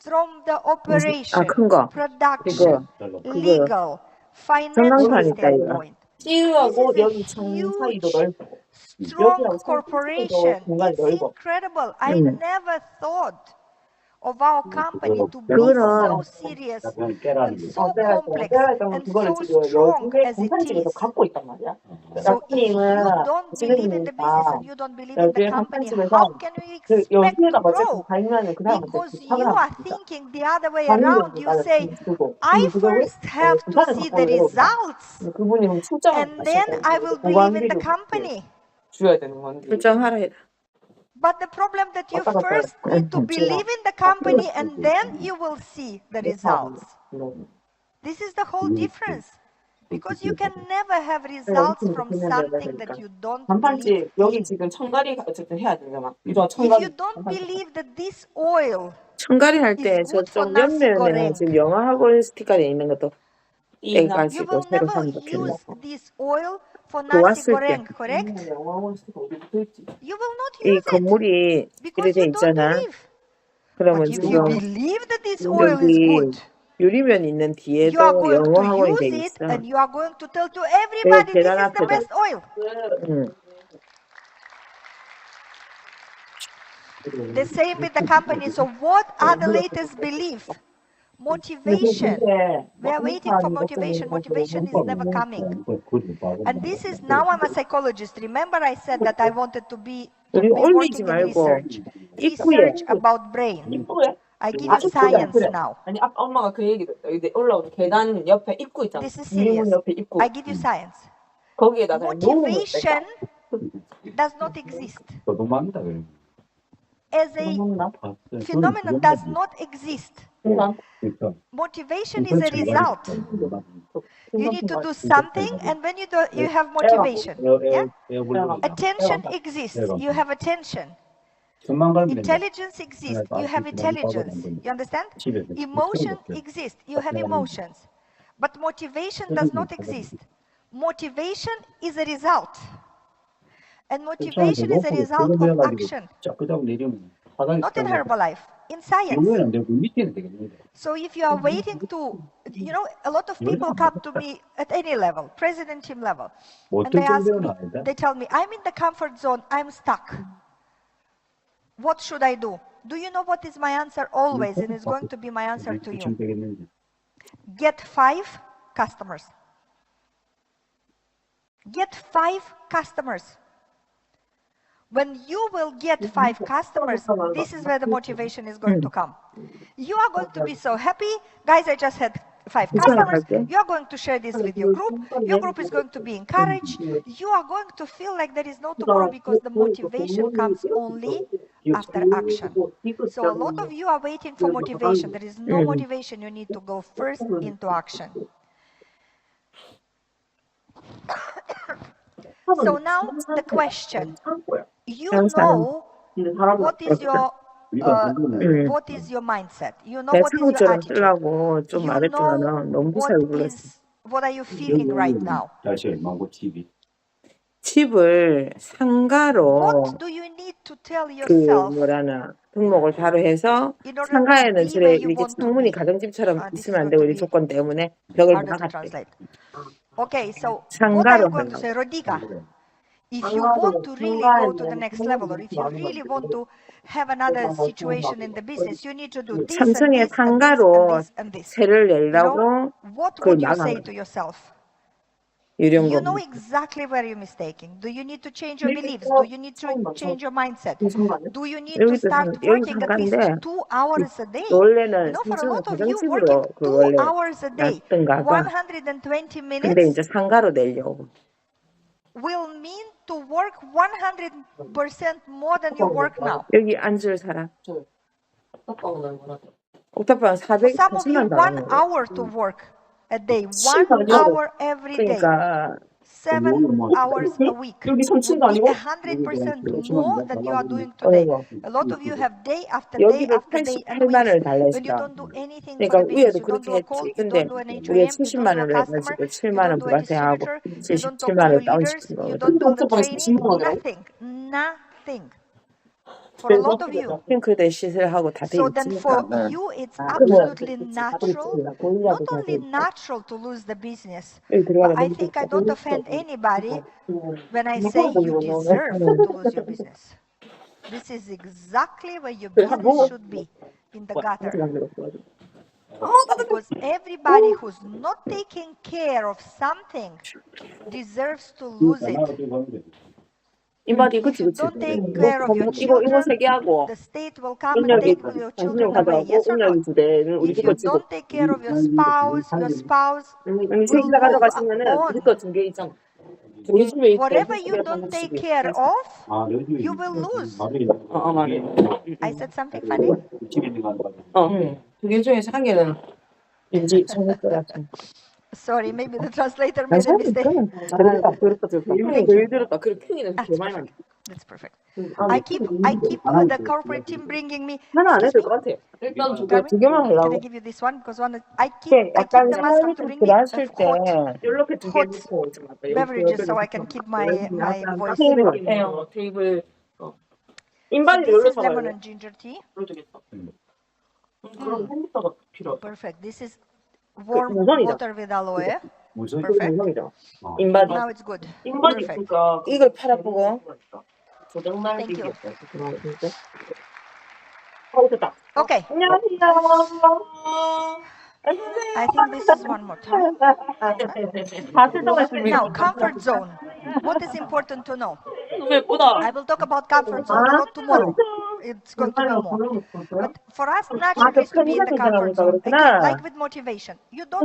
From the operation, 큰 거. production, 그거 legal, financial 전광판 있다 이거. standpoint. 찌우하고 여기 This is a 청 사이도 huge, 넓고 strong corporation. It's 넓어. incredible. I never thought of our company to be so serious and so complex and so strong as it is. So if you don't believe in the business and you don't believe in the company, how can we expect to grow? Because you are thinking the other way around. You say, I first have to see the results and then I will believe in the company. 결정하라. But the problem that you first need to believe in the company and then you will see the results. This is the whole difference. Because you can never have results from something that you don't believe 여기 in. 지금 청가리 어쨌든 해야 되잖아. If you don't believe that this oil 청가리 할 때 is good for 저쪽 nasi 옆면에 goreng, 지금 영어 학원 스티커에 있는 것도 you 떼가지고 will 새로 never 사면 좋겠네. use this oil for 그 nasi 왔을 때 goreng, correct? You will not 이 use it 건물이 because 이렇게 you don't 있잖아. believe. 그러면 But if you 지금 believe that this oil is 여기 good, 유리면 있는 you 뒤에도 are going 영어 to 학원이 돼 use it 있어. and you are going to tell to 여기 everybody this 계단 is the 앞에다. best oil. The same with the company. So what are the latest beliefs? Motivation. We are waiting for motivation. Motivation is never coming. And this is, now I'm a psychologist. Remember I said that I wanted to be 우리 올리지 working in 말고 research. 입구에 Research about brain. I give you science now. 아니 아까 엄마가 그 얘기를 했어. 여기 올라오는 계단 옆에 입구 있잖아. This is 유리문 serious. 옆에 입구. I give you science. 거기에다가 Motivation does not exist. As a phenomenon does not exist. Motivation is a result. You need to do something and when you do, you have motivation. Yeah? Attention exists. You have attention. Intelligence exists. You have intelligence. You understand? Emotion exists. You have emotions. But motivation does not exist. Motivation is a result. And motivation is a result of action. Not in Herbalife, in science. So if you are waiting to, you know, a lot of people come to me at any level, president team level, and they ask me, they tell me, I'm in the comfort zone, I'm stuck. What should I do? Do you know what is my answer always, and it's going to be my answer to you? Get 5 customers. Get 5 customers. When you will get 5 customers, this is where the motivation is going to come. You are going to be so happy. Guys, I just had 5 customers. You are going to share this with your group. Your group is going to be encouraged. You are going to feel like there is no tomorrow because the motivation comes only after action. So a lot of you are waiting for motivation. There is no motivation. You need to go first into action. So now the question. You know what is your mindset. You know what is your attitude. You know what are you feeling right now. 집을 상가로 What do you need to tell yourself 등록을 바로 해서 상가에는 이렇게 창문이 가정집처럼 있으면 안 되고 이 조건 때문에 벽을 막았대. Okay, so what are you going to say, Rodica? If you want to really go to the next level, or if you really want to have another situation in the business, you need to do this and 삼성의 this 상가로 and this. 세를 You know, 내려고 what 그걸 would you say 막아. to yourself? You 유령금. know exactly where you're mistaking. Do you need to change your beliefs? Do you need to change your mindset? Do you need to start working at least 2 hours a day? You 원래는 know, for a 삼성은 lot of you, 가정집으로 working 그 2 원래 hours a day, 놨던가 봐. 120 근데 minutes 이제 상가로 내려고. will mean to work 100% more than you work now. 여기 앉을 사람. 옥탑방 For some of you, 440만 1 hour to work a day, 1 hour every day, 그러니까 7 hours a week would be 100% more than you are doing today. A lot of you have day after day 여기를 after day and 88만을 weeks when you 달랬어. don't do anything for 그러니까 the business. 위에도 You don't 그렇게 do a 했지. call, you 근데 don't do an 우리가 HRM, you don't do a 70만을 customer, 해가지고 you 7만원 don't do a 부가세하고 distributor, you don't talk to your 77만을 leaders, 다운시킨 you 거거든. don't do the training, nothing, nothing. For a lot of you. 핑크대 시술하고 다 돼 So then for 있으니까. you, it's absolutely natural, not only natural to lose the business, but I think I don't offend anybody when I say you deserve to lose your business. This is exactly where your business should be, in the gutter. Because everybody who's not taking care of something deserves to lose it. 이마디 If 그치 you 그치. don't take care of your 이거 children, 세 개 하고 the state will come and 음력이 take your 당신을 children away. 가져가고 Yes or no? 음력이 2대를 우리 If 거 you 지고 don't take care of your spouse 세 will 개 다 move 가져가시면은 우리 on. 거 2개 이상. 우리 집에 있대. Whatever you don't take care of, you will lose. 맞아. I said something funny? 두 개 중에 한 개는 왠지 좋을 것 같아. Sorry, maybe the translator made a mistake. 들었다. 그래 큐이는 개 많이 만들. That's perfect. I keep the corporate team bringing me. 하나 안 해도 Excuse 될 것 같아. 일단 두 Carmen, 개만 can I 하려고. give you this one? Because one, I 이렇게 keep 약간 them asking to bring me 들어왔을 때 hot 이렇게 두 개 hot 놓고 beverages so I can keep my voice. 테이블 테이블 인반이 So 여기로 this is lemon 잡아야 돼. and ginger tea. 그러겠다. 그럼 햄버거가 필요. Perfect. This is warm 우선이다. water with aloe. 무슨 Perfect. 인반이죠. 인반이. Now it's good. 인반이 Perfect. 있으니까 이걸 팔아보고. Thank you. 됐다. Okay. 안녕하세요. I think this is one more time. Now, comfort zone. What is important to know? 너무 예쁘다. I will talk about comfort zone a lot tomorrow. It's going to be more. But for us, natural is to be in the comfort zone. Again, like with motivation. You don't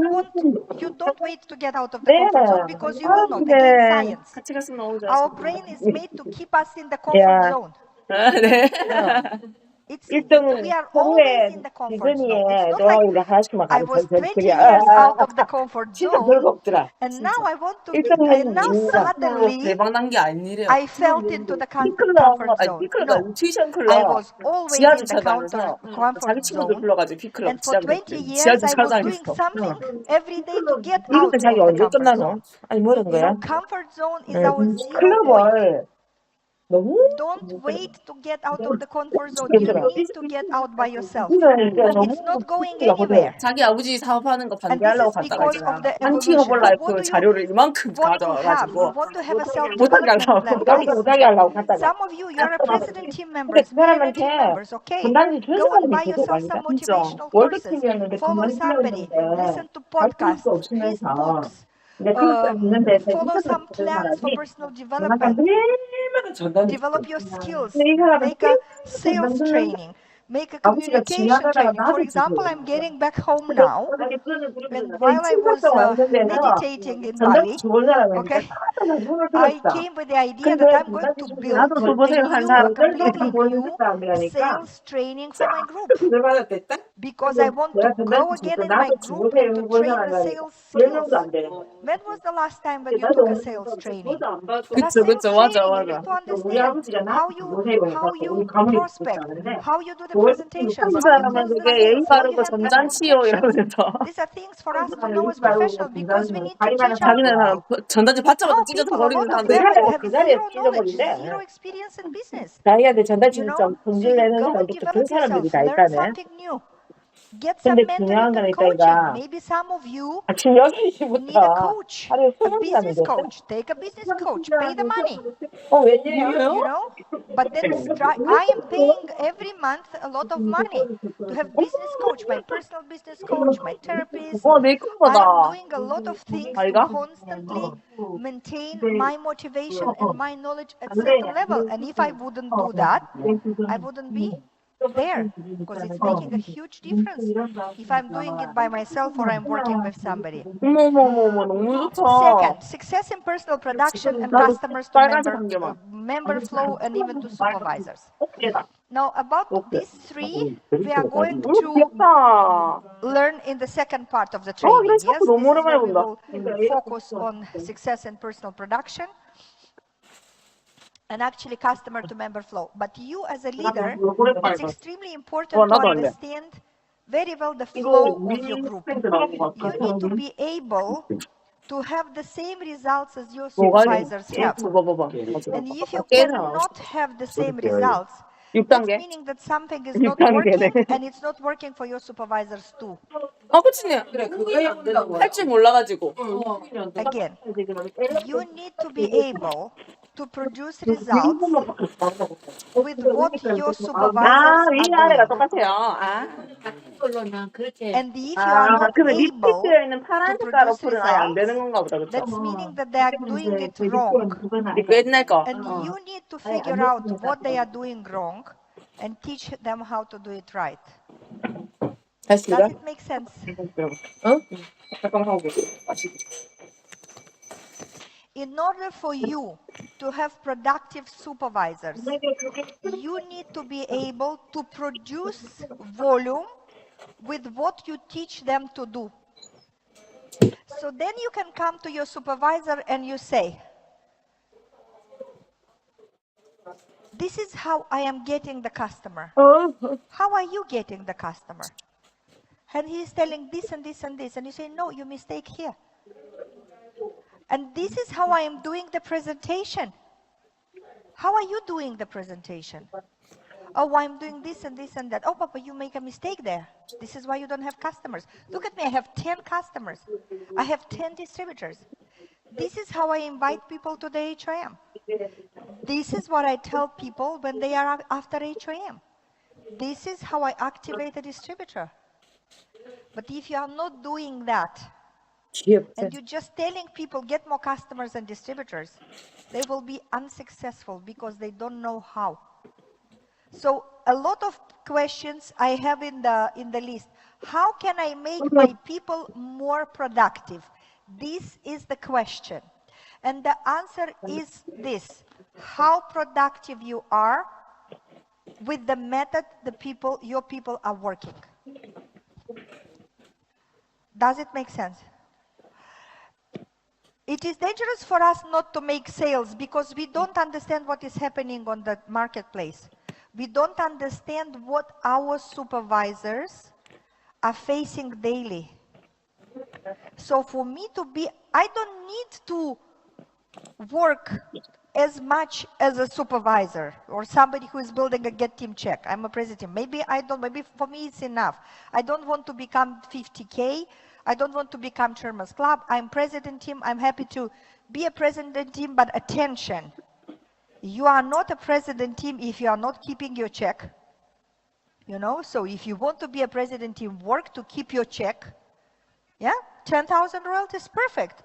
wait to get out of the comfort zone because you will not. Again, science. 같이 갔으면 너무 좋았을 Our brain is made to keep us in the comfort zone. 네. We are always in the comfort zone. It's not like I was 20 그래. years out of the comfort 진짜 zone, 별거 없더라. and now I want to be, and now suddenly 대박 난 게 아니래요. I felt into the comfort zone. 피클러가 튜션 I 클럽 was always in 지하 the 주차장에서 자기 comfort 친구들 zone. 불러가지고 피클럽 And for 20 years, 지하 I was doing 주차장에서 something every day to get out 이것도 of 자기 the 언제 comfort 끝나노? zone. 아니 뭐라는 You 거야? know, comfort zone is our zero point. 클럽을 너무 Don't wait to get out of the comfort zone. You 힘들어. need to get out by yourself. 그러니까 너무 It's not going anywhere. 자기 아버지 사업하는 거 And this 반대하려고 is 갔다가 because of the 안티 evolution. 허벌라이프 What do 자료를 이만큼 want to have? You 가져와가지고 want to have a 못하게 self-development 하려고 plan. Guys, 못하게 하려고 갔다가 some of you are a president team 근데 members, 그 many 사람한테 team members, okay? 분단지 준 Go and 사람이 buy 계속 yourself 많이 some 갔죠. motivational courses. 월드팀이었는데 Follow 그만이 somebody. 필요했는데 Listen to 할 podcasts, 수 read 없으면서 books. 근데 그것도 있는데 Follow some plans for personal 약간 development. 매일매일 전단지 Develop your skills. 근데 이 사람은 Make a sales training. Make a 아버지가 communication 지나가다가 training. For 나도 example, 지금 I'm getting back home now. And while I was meditating in Bali, okay, I came with the idea that I'm going to build a completely new sales training for my group. Because I want to go again in my group and to train the sales skills. When was the last time when you took a sales training? The sales training, you need to understand how you prospect, how you do the presentations, 한 how you 사람은 close the 그게 deals, 예의 how you 바르고 have better 전단치요 connections. 이러면서 These are things for us to know as professionals because we need to teach our 자기는 전단지 받자마자 No, 찢어서 people, a 버리는 lot of 사람들 them have 그 자리에 zero knowledge, 찢어버린대. zero experience in business. 자기한테 전단지 You know, 좀 so 돈줄 you 내는 go and 사람들도 그 develop 사람들이 yourself, 다 learn 있다네. something new. Get some 근데 중요한 mentoring 건 and 있다, coaching. 이가. Maybe some of you 아침 need a 6시부터 coach, 하루에 a 3시간이 business 됐어. coach. Take a business coach, pay the money, 웬일이에요? you know. But then I am paying every month a lot of money to have business coach, my personal business coach, my therapist. 내 I 거다. am doing a lot of things to 아이가? constantly maintain my motivation and my knowledge at certain level. And if I wouldn't do that, I wouldn't be there because it's making a huge difference if I'm doing it by myself or I'm working with somebody. 어머머머 너무 좋다. Second, success in personal production and customers to member flow and even to supervisors. Now about these three, we are going to learn in the second part of the training. Yes, this is where we will focus on success in personal production and actually customer to member flow. But you as a leader, it's extremely important to understand very well the flow of your group. You need to be able to have the same results as your supervisors have. And if you cannot have the same results, that's meaning that something is not working and it's not working for your supervisors too. 그치네. 그래, 그거 할 줄 몰라가지고. Again, you need to be able to produce results with what your supervisors are doing. 똑같아요. And if you are not 그러면 able 리피트에는 to 파란색깔 produce 어플은 안 되는 results, 건가 보다, 그쵸? that's meaning that they are doing it wrong. 그 옛날 거. And you need to figure out what they are doing wrong and teach them how to do it right. Does it make sense? In order for you to have productive supervisors, you need to be able to produce volume with what you teach them to do. So then you can come to your supervisor and you say, this is how I am getting the customer. How are you getting the customer? And he's telling this and this and this. And you say, no, you mistake here. And this is how I am doing the presentation. How are you doing the presentation? Oh, I'm doing this and this and that. Oh, Papa, you make a mistake there. This is why you don't have customers. Look at me, I have 10 customers. I have 10 distributors. This is how I invite people to the HOM. This is what I tell people when they are after HOM. This is how I activate a distributor. But if you are not doing that, and you're just telling people, get more customers and distributors, they will be unsuccessful because they don't know how. So a lot of questions I have in the list. How can I make my people more productive? This is the question. And the answer is this: how productive you are with the method your people are working. Does it make sense? It is dangerous for us not to make sales because we don't understand what is happening on the marketplace. We don't understand what our supervisors are facing daily. So for me to be, I don't need to work as much as a supervisor or somebody who is building a get team check. I'm a president. Maybe for me it's enough. I don't want to become 50K. I don't want to become chairman's club. I'm president team. I'm happy to be a president team, but attention. You are not a president team if you are not keeping your check. You know, so if you want to be a president team, work to keep your check. Yeah, 10,000 royalties, perfect.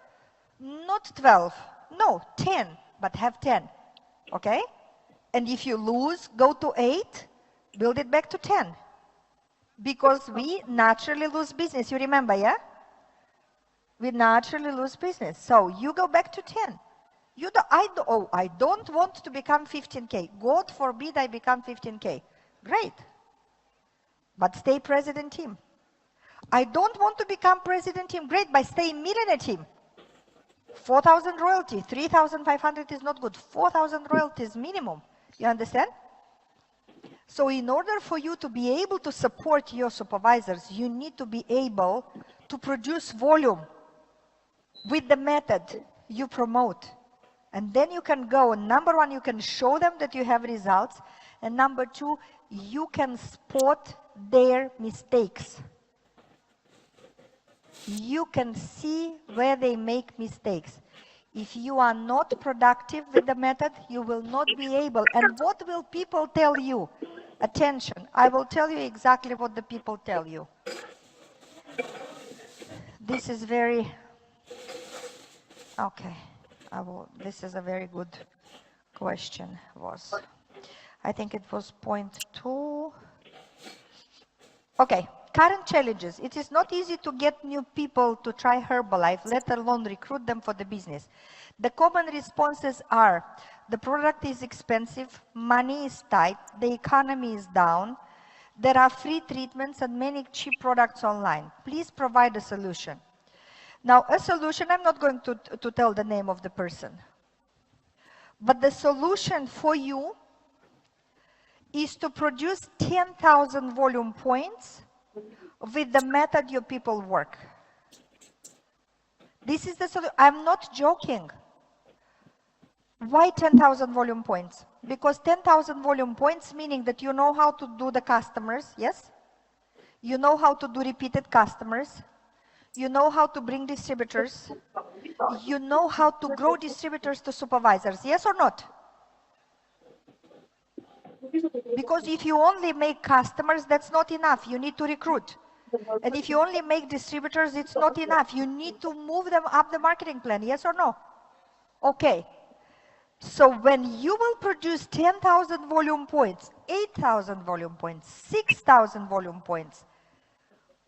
Not 12, no, 10, but have 10, okay? And if you lose, go to 8, build it back to 10. Because we naturally lose business, you remember, yeah? We naturally lose business. So you go back to 10. I don't want to become 15K. God forbid I become 15K. Great. But stay president team. I don't want to become president team. Great, but stay millionaire team. 4,000 royalty, 3,500 is not good. 4,000 royalties minimum. You understand? So in order for you to be able to support your supervisors, you need to be able to produce volume with the method you promote. And then you can go, number one, you can show them that you have results. And number two, you can spot their mistakes. You can see where they make mistakes. If you are not productive with the method, you will not be able. And what will people tell you? Attention, I will tell you exactly what the people tell you. This is very, okay, this is a very good question. I think it was point 2. Okay, current challenges. It is not easy to get new people to try Herbalife, let alone recruit them for the business. The common responses are, the product is expensive, money is tight, the economy is down, there are free treatments and many cheap products online. Please provide a solution. Now, a solution, I'm not going to tell the name of the person, but the solution for you is to produce 10,000 volume points with the method your people work. This is the solution. I'm not joking. Why 10,000 volume points? Because 10,000 volume points meaning that you know how to do the customers, yes? You know how to do repeated customers. You know how to bring distributors. You know how to grow distributors to supervisors, yes or not? Because if you only make customers, that's not enough. You need to recruit. And if you only make distributors, it's not enough. You need to move them up the marketing plan, yes or no? Okay. So when you will produce 10,000 volume points, 8,000 volume points, 6,000 volume points,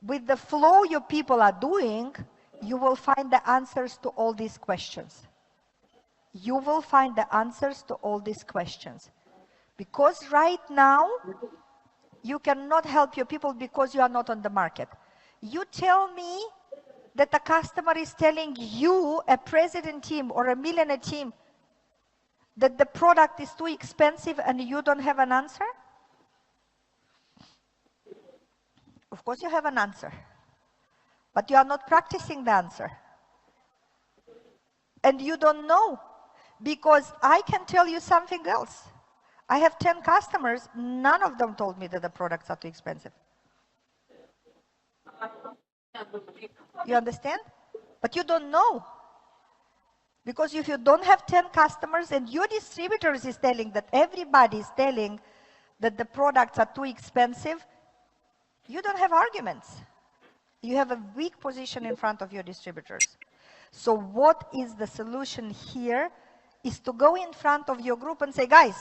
with the flow your people are doing, you will find the answers to all these questions. you will find the answers to all these questions. Because right now, you cannot help your people because you are not on the market. You tell me that a customer is telling you, a president team or a millionaire team, that the product is too expensive and you don't have an answer? Of course you have an answer, but you are not practicing the answer. And you don't know, because I can tell you something else. I have 10 customers, none of them told me that the products are too expensive. You understand? But you don't know. Because if you don't have 10 customers and your distributors is telling that everybody is telling that the products are too expensive, you don't have arguments. You have a weak position in front of your distributors. So what is the solution here is to go in front of your group and say, guys,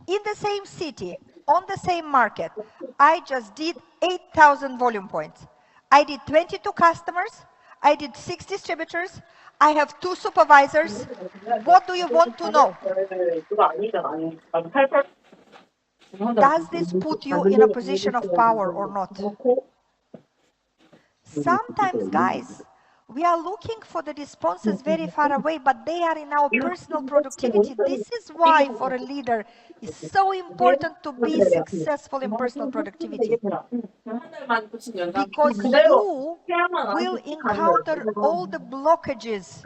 in the same city, on the same market, I just did 8,000 volume points. I did 22 customers, I did 6 distributors, I have 2 supervisors. What do you want to know? Does this put you in a position of power or not? Sometimes, guys, we are looking for the responses very far away, but they are in our personal productivity. This is why, for a leader, it's so important to be successful in personal productivity. Because you will encounter all the blockages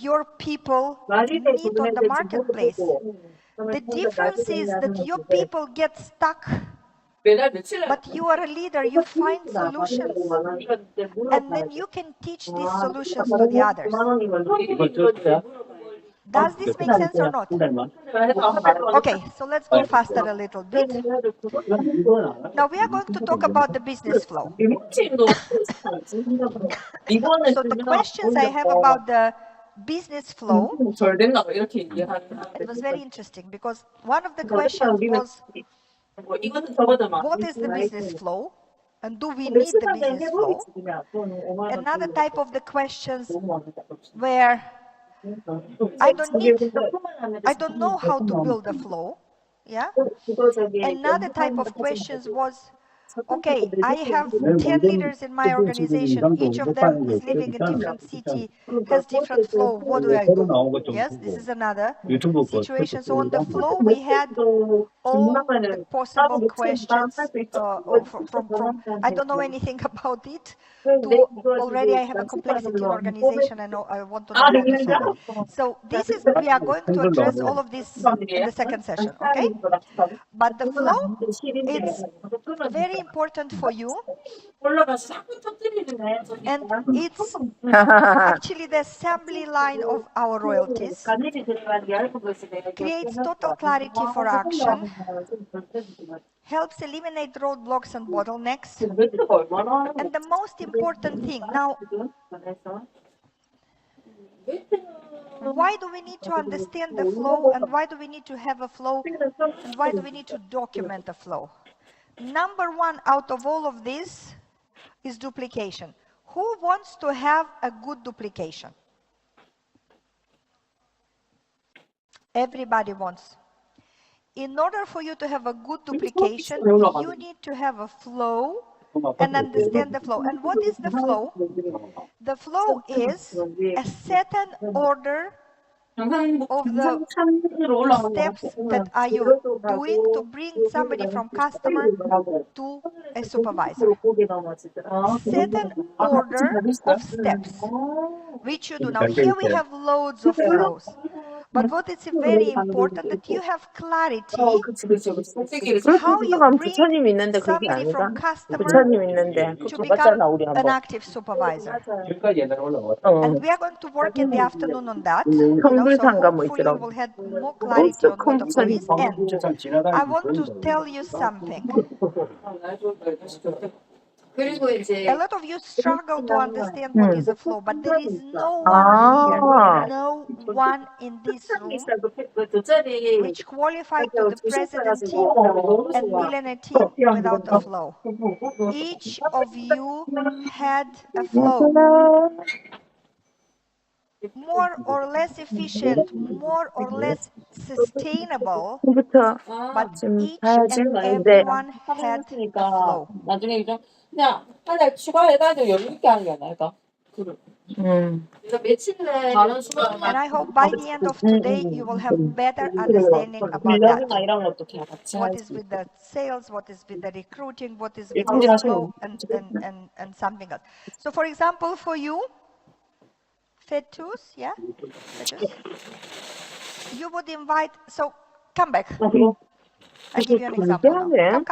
your people meet on the marketplace. The difference is that your people get stuck, but you are a leader, you find solutions, and then you can teach these solutions to the others. Does this make sense or not? Okay, so let's go faster a little bit. Now we are going to talk about the business flow. So the questions I have about the business flow, it was very interesting because one of the questions was, what is the business flow? And do we need the business flow? Another type of the questions where I don't know how to build a flow. Yeah. Another type of questions was, okay, I have 10 leaders in my organization. Each of them is living in a different city, has different flow. What do I do? Yes, this is another situation. So on the flow, we had all the possible questions from I don't know anything about it, to already I have a complexity in organization. I want to know how to solve it. So this is, we are going to address all of this in the second session, okay? But the flow, it's very important for you, and it's actually the assembly line of our royalties. Creates total clarity for action, helps eliminate roadblocks and bottlenecks, and the most important thing now, why do we need to understand the flow, and why do we need to have a flow, and why do we need to document the flow? Number one out of all of this is duplication. Who wants to have a good duplication? Everybody wants. In order for you to have a good duplication, you need to have a flow and understand the flow. And what is the flow? The flow is a certain order of the steps that are you doing to bring somebody from customer to a supervisor. Certain order of steps which you do. Now here we have loads of flows. But what is very important that you have clarity how you bring somebody from customer to become an active supervisor. And we are going to work in the afternoon on that. So hopefully you will have more clarity on what the flow is. And I want to tell you something. A lot of you struggle to understand what is a flow, but there is no one here, no one in this room which qualified to the president team and millionaire team without a flow. Each of you had a flow. more or less efficient, more or less sustainable, 부터 but 좀 each 봐야지. and 네. everyone 하고 had a 있으니까 flow. 나중에 이제 그냥 한 달 추가해가지고 여유 있게 하는 게 아닐까? 다른 수업 And I hope by the end of today you will have better understanding about 물량이나 that. 이런 것도 다 같이 What 할 is 수 with 있고. the sales, what is with the recruiting, what is 예, with the 확실하시네. flow, and something else. So for example, for you, Fetus, yeah? Fetus? You would invite, so come back. I'll give you an example now.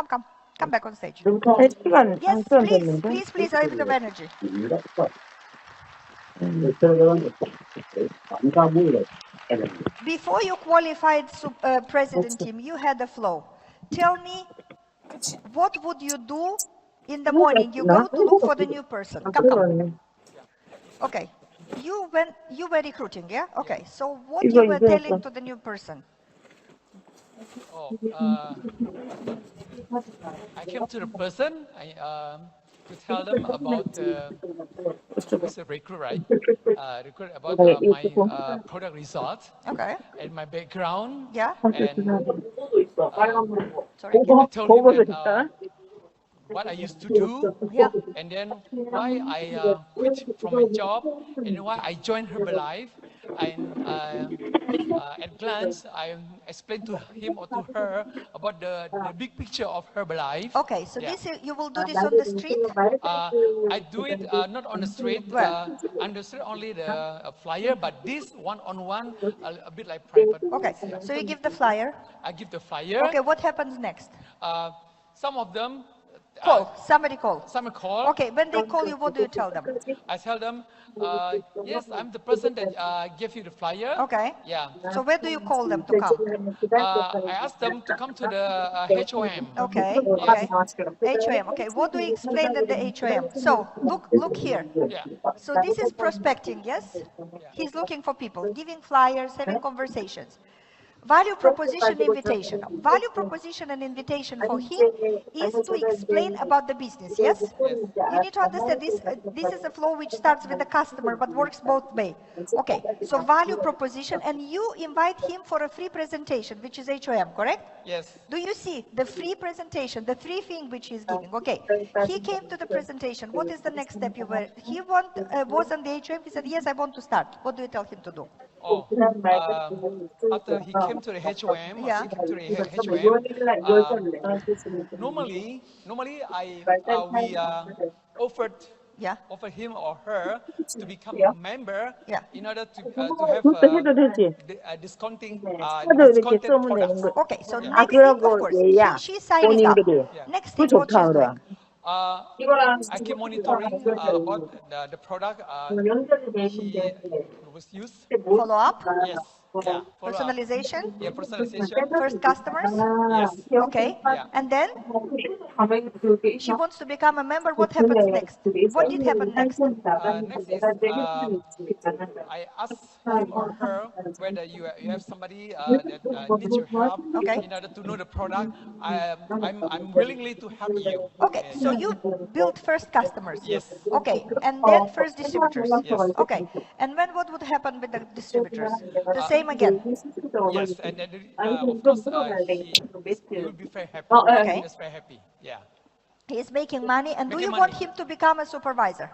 Come back on stage. 시간 Yes, 시간 please, 됐는데. please, I have the energy. Before you qualified president team, you had a flow. Tell me, what would you do in the morning? You go to look for the new person. Come. Okay. You were recruiting, yeah? Okay. So what you were telling to the new person? I came to the person to tell them about with a recruit, right? Recruit about my product result. Okay. And my background. Yeah. And sorry. I told him that what I used to do. Yeah. And then why I quit from my job and why I joined Herbalife. And at glance, I explained to him or to her about the big picture of Herbalife. Okay, so this you will do this on the street? I do it not on the street. On the street only the flyer, but this one-on-one, a bit like private. Okay, so you give the flyer. I give the flyer. Okay, what happens next? Some of them call. Somebody call. Someone call. Okay, when they call you, what do you tell them? I tell them, yes, I'm the person that gave you the flyer. Okay. Yeah. So where do you call them to come? I asked them to come to the HOM. Okay. Yes. Okay. HOM. Okay. What do you explain at the HOM? So look here. Yeah. So this is prospecting. Yes. He's looking for people, giving flyers, having conversations. Value proposition invitation. Value proposition and invitation for him is to explain about the business, yes? You need to understand this. This is a flow which starts with the customer but works both ways. Okay, so value proposition, and you invite him for a free presentation, which is HOM, correct? Yes. Do you see the free presentation, the three things which he's giving? Okay, he came to the presentation. What is the next step you were? He was on the HOM. He said, yes, I want to start. What do you tell him to do? Oh, after he came to the HOM, Yeah. she came to the HOM, normally we offered offer him or her to become a member in order to have discounting discounted products. Okay, so next thing, of course, she's signing up. Next thing, what she's doing? I keep monitoring about the product he was used. Follow up? Yes. Yeah. Personalization? Yeah, personalization. First customers? Yes. Okay. Yeah. And then she wants to become a member. What happens next? What did happen next? Next is I asked him or her whether you have somebody that needs your help in order to know the product. I'm willingly to help you. Okay, so you build first customers. Yes. Okay, and then first distributors. Yes. Okay, and when what would happen with the distributors? The same again. Yes, and then of course he will be very happy. Okay. He's very happy. Yeah. He is making money, and do you Making want money. him to become a supervisor?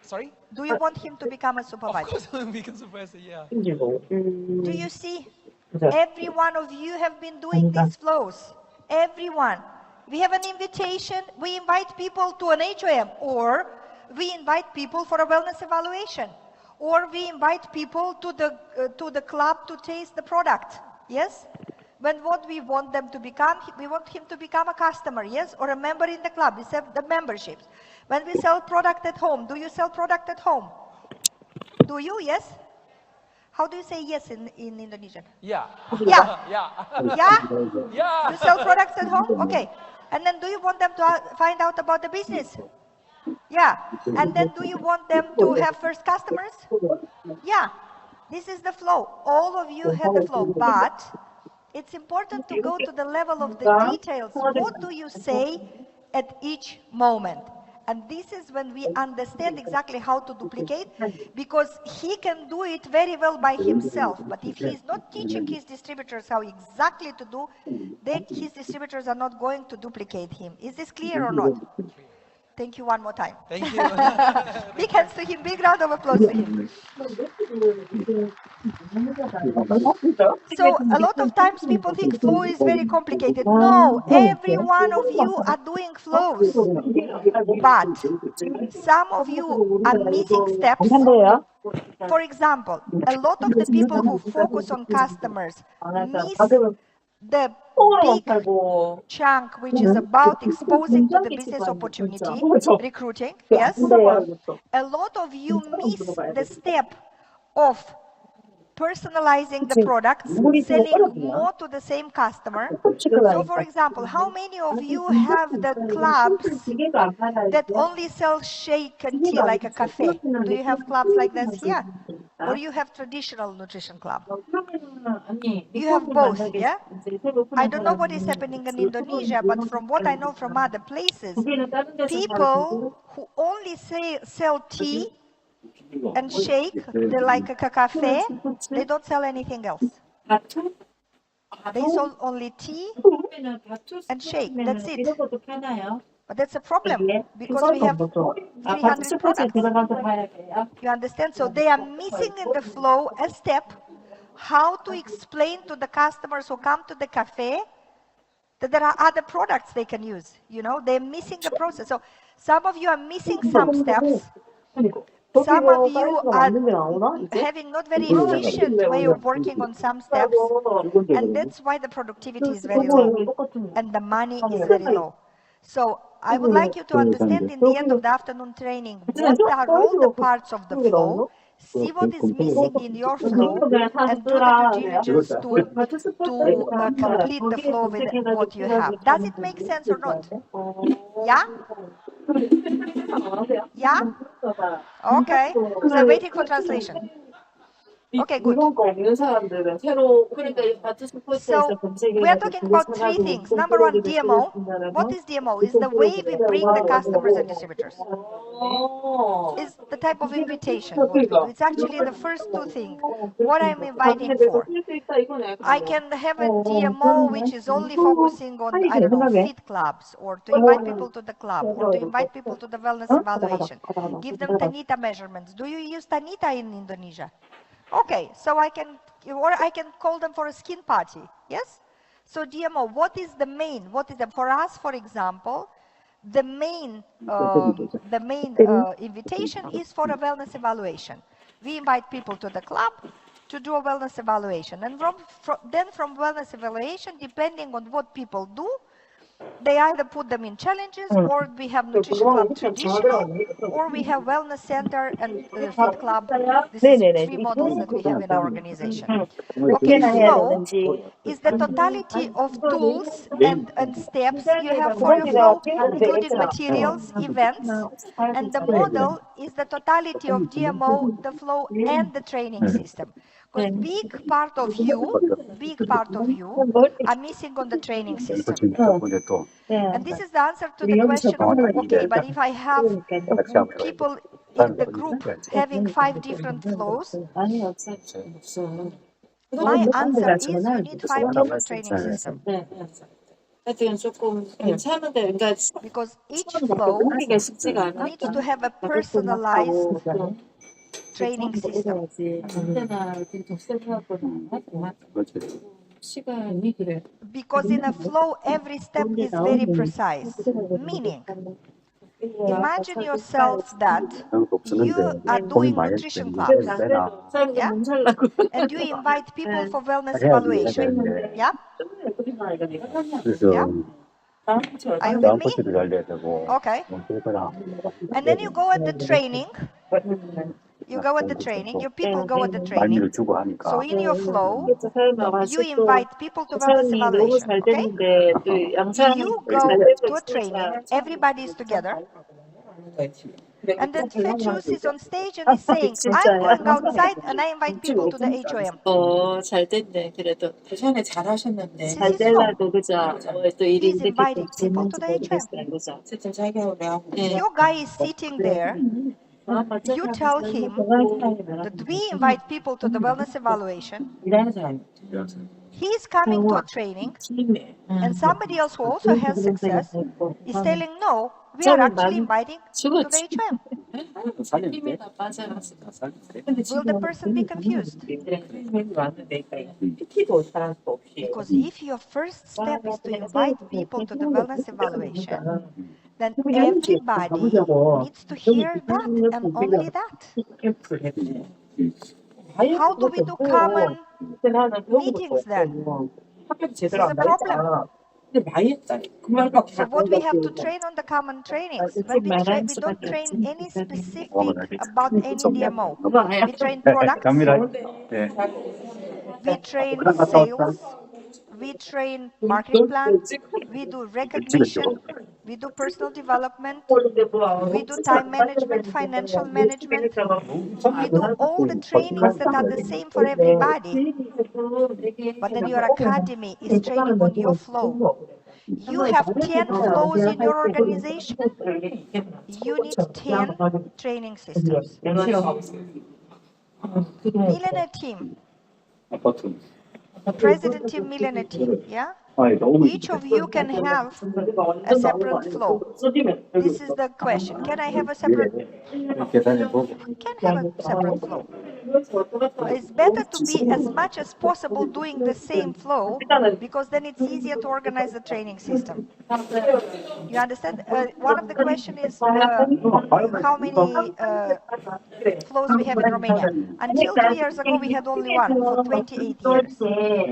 Sorry? Do you want him to become a Of supervisor? course, we can supervise. Yeah. Do you see? Every one of you have been doing these flows. Everyone. We have an invitation. We invite people to an HOM, or we invite people for a wellness evaluation, or we invite people to the club to taste the product. Yes? When what we want them to become, we want him to become a customer, yes, or a member in the club. We sell the memberships. When we sell product at home, do you sell product at home? Do you? Yes. How do you say yes in Indonesian? Yeah. Yeah. Yeah. Yeah. Yeah. You sell products at home? Okay. And then do you want them to find out about the business? Yeah. And then do you want them to have first customers? Yeah. This is the flow. All of you had the flow, but it's important to go to the level of the details. What do you say at each moment? And this is when we understand exactly how to duplicate, because he can do it very well by himself. But if he's not teaching his distributors how exactly to do, then his distributors are not going to duplicate him. Is this clear or not? Thank you one more time. Thank you. Big hands to him, big round of applause to him. So a lot of times people think flow is very complicated. No, every one of you are doing flows, but some of you are missing steps. For example, a lot of the people who focus on customers miss the big chunk which is about exposing to the business opportunity, recruiting, yes. A lot of you miss the step of personalizing the products, selling more to the same customer. So for example, how many of you have the clubs that only sell shake and tea like a cafe? Do you have clubs like this here? Or you have traditional nutrition club? You have both, yeah? I don't know what is happening in Indonesia, but from what I know from other places, people who only sell tea and shake, they're like a cafe, they don't sell anything else. They sell only tea and shake, that's it. But that's a problem, because we have 300 products. You understand? So they are missing in the flow a step, how to explain to the customers who come to the cafe that there are other products they can use. You know, they're missing the process. So some of you are missing some steps. Some of you are having not very efficient way of working on some steps, and that's why the productivity is very low and the money is very low. So I would like you to understand in the end of the afternoon training what are all the parts of the flow, see what is missing in your flow, and do the due diligence to complete the flow with what you have. Does it make sense or not? Yeah? Yeah? Okay. So waiting for translation. Okay, good. So we are talking about three things. Number one, DMO. What is DMO? Is the way we bring the customers and distributors. It's the type of invitation. What we do. It's actually the first two things. What I'm inviting for. I can have a DMO which is only focusing on, I don't know, fit clubs, or to invite people to the club, or to invite people to the wellness evaluation. Give them Tanita measurements. Do you use Tanita in Indonesia? Okay, so I can call them for a skin party, yes? So DMO, what is the main? For us, for example, the main invitation is for a wellness evaluation. We invite people to the club to do a wellness evaluation. And then from wellness evaluation, depending on what people do, they either put them in challenges, or we have nutrition club traditional, or we have wellness center and fit club. This is three models that we have in our organization. Okay, flow is the totality of tools and steps you have for your flow, including materials, events, and the model is the totality of DMO, the flow, and the training system. Because big part of you are missing on the training system. And this is the answer to the question of, okay, but if I have people in the group having 5 different flows, my answer is you need 5 different training systems. Because each flow needs to have a personalized training system. Because in a flow, every step is very precise. Meaning, imagine yourself that you are doing nutrition clubs, yeah? And you invite people for wellness evaluation, yeah? Yeah? Are you with me? Okay. And then you go at the training. Your people go at the training. So in your flow, you invite people to wellness evaluation, okay? You go to a training, everybody is together. And then Fechus is on stage and is saying, I'm going outside and I invite people to the HOM. 잘 됐네. 그래도 대전에 잘하셨는데. This 잘 is wrong. 되려도 그죠. 또 일이 He's 이렇게 inviting people to 됐는지 the HOM. 모르겠어요. 그죠. 어쨌든 자기하고 내가 Your guy is sitting there. You tell him that we invite people to the wellness evaluation. 일하는 사람. He's coming to a training, and somebody else who also has success is telling, no, we are actually inviting to the HOM. Will the person be confused? Because if your first step is to invite people to the wellness evaluation, then everybody needs to hear that and only that. How do we do common meetings then? This is a problem. So what we have to train on the common trainings. When we train, we don't train any specific about any DMO. We train products, we train sales, we train marketing plan, we do recognition, we do personal development, we do time management, financial management, we do all the trainings that are the same for everybody. But then your academy is training on your flow. You have 10 flows in your organization, you need 10 training systems. Millionaire team, president team, millionaire team, yeah? Each of you can have a separate flow. This is the question. Can I have a separate? You can have a separate flow. It's better to be as much as possible doing the same flow, because then it's easier to organize the training system. You understand? One of the questions is how many flows we have in Romania. Until 2 years ago, we had only one for 28 years.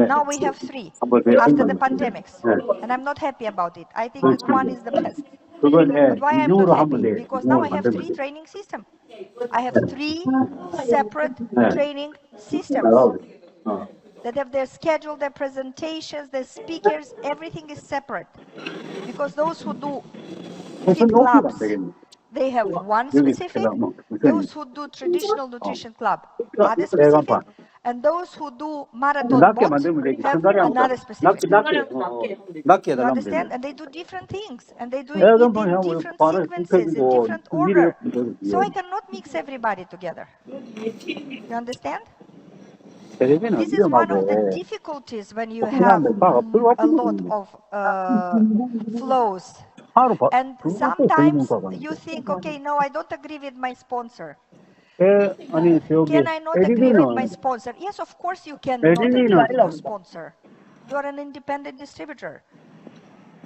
Now we have 3 after the pandemics, and I'm not happy about it. I think that one is the best. But why I'm not happy? Because now I have 3 training systems. I have 3 separate training systems that have their schedule, their presentations, their speakers, everything is separate. Because those who do fit clubs, they have one specific. Those who do traditional nutrition club, other specific. And those who do marathon bots have another specific. You understand? And they do different things. And they do it in different sequences, in different order. So I cannot mix everybody together. You understand? This is one of the difficulties when you have a lot of flows. And sometimes you think, okay, no, I don't agree with my sponsor. Can I not agree with my sponsor? Yes, of course you can not agree with your sponsor. You are an independent distributor.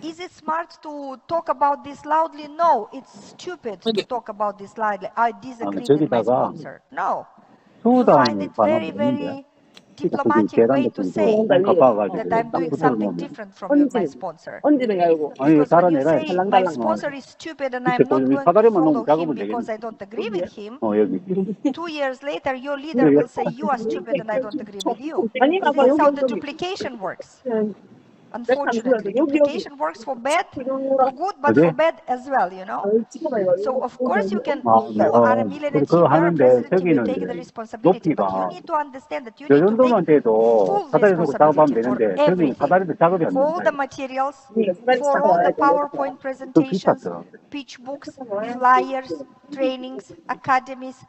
Is it smart to talk about this loudly? No, it's stupid to talk about this loudly. I disagree with my sponsor. No. You find it very, very diplomatic way to say that I'm doing something different from my sponsor. Because when you say my sponsor is stupid and I'm not going to follow him because I don't agree with him, 2 years later your leader will say you are stupid and I don't agree with you. This is how the duplication works. Unfortunately, duplication works for bad, for good, but for bad as well, you know. So of course you are a millionaire team, you are a president, you take the responsibility, but you need to understand that you need to take full responsibility for everything. All the materials, for all the PowerPoint presentations, pitch books, flyers, trainings, academies,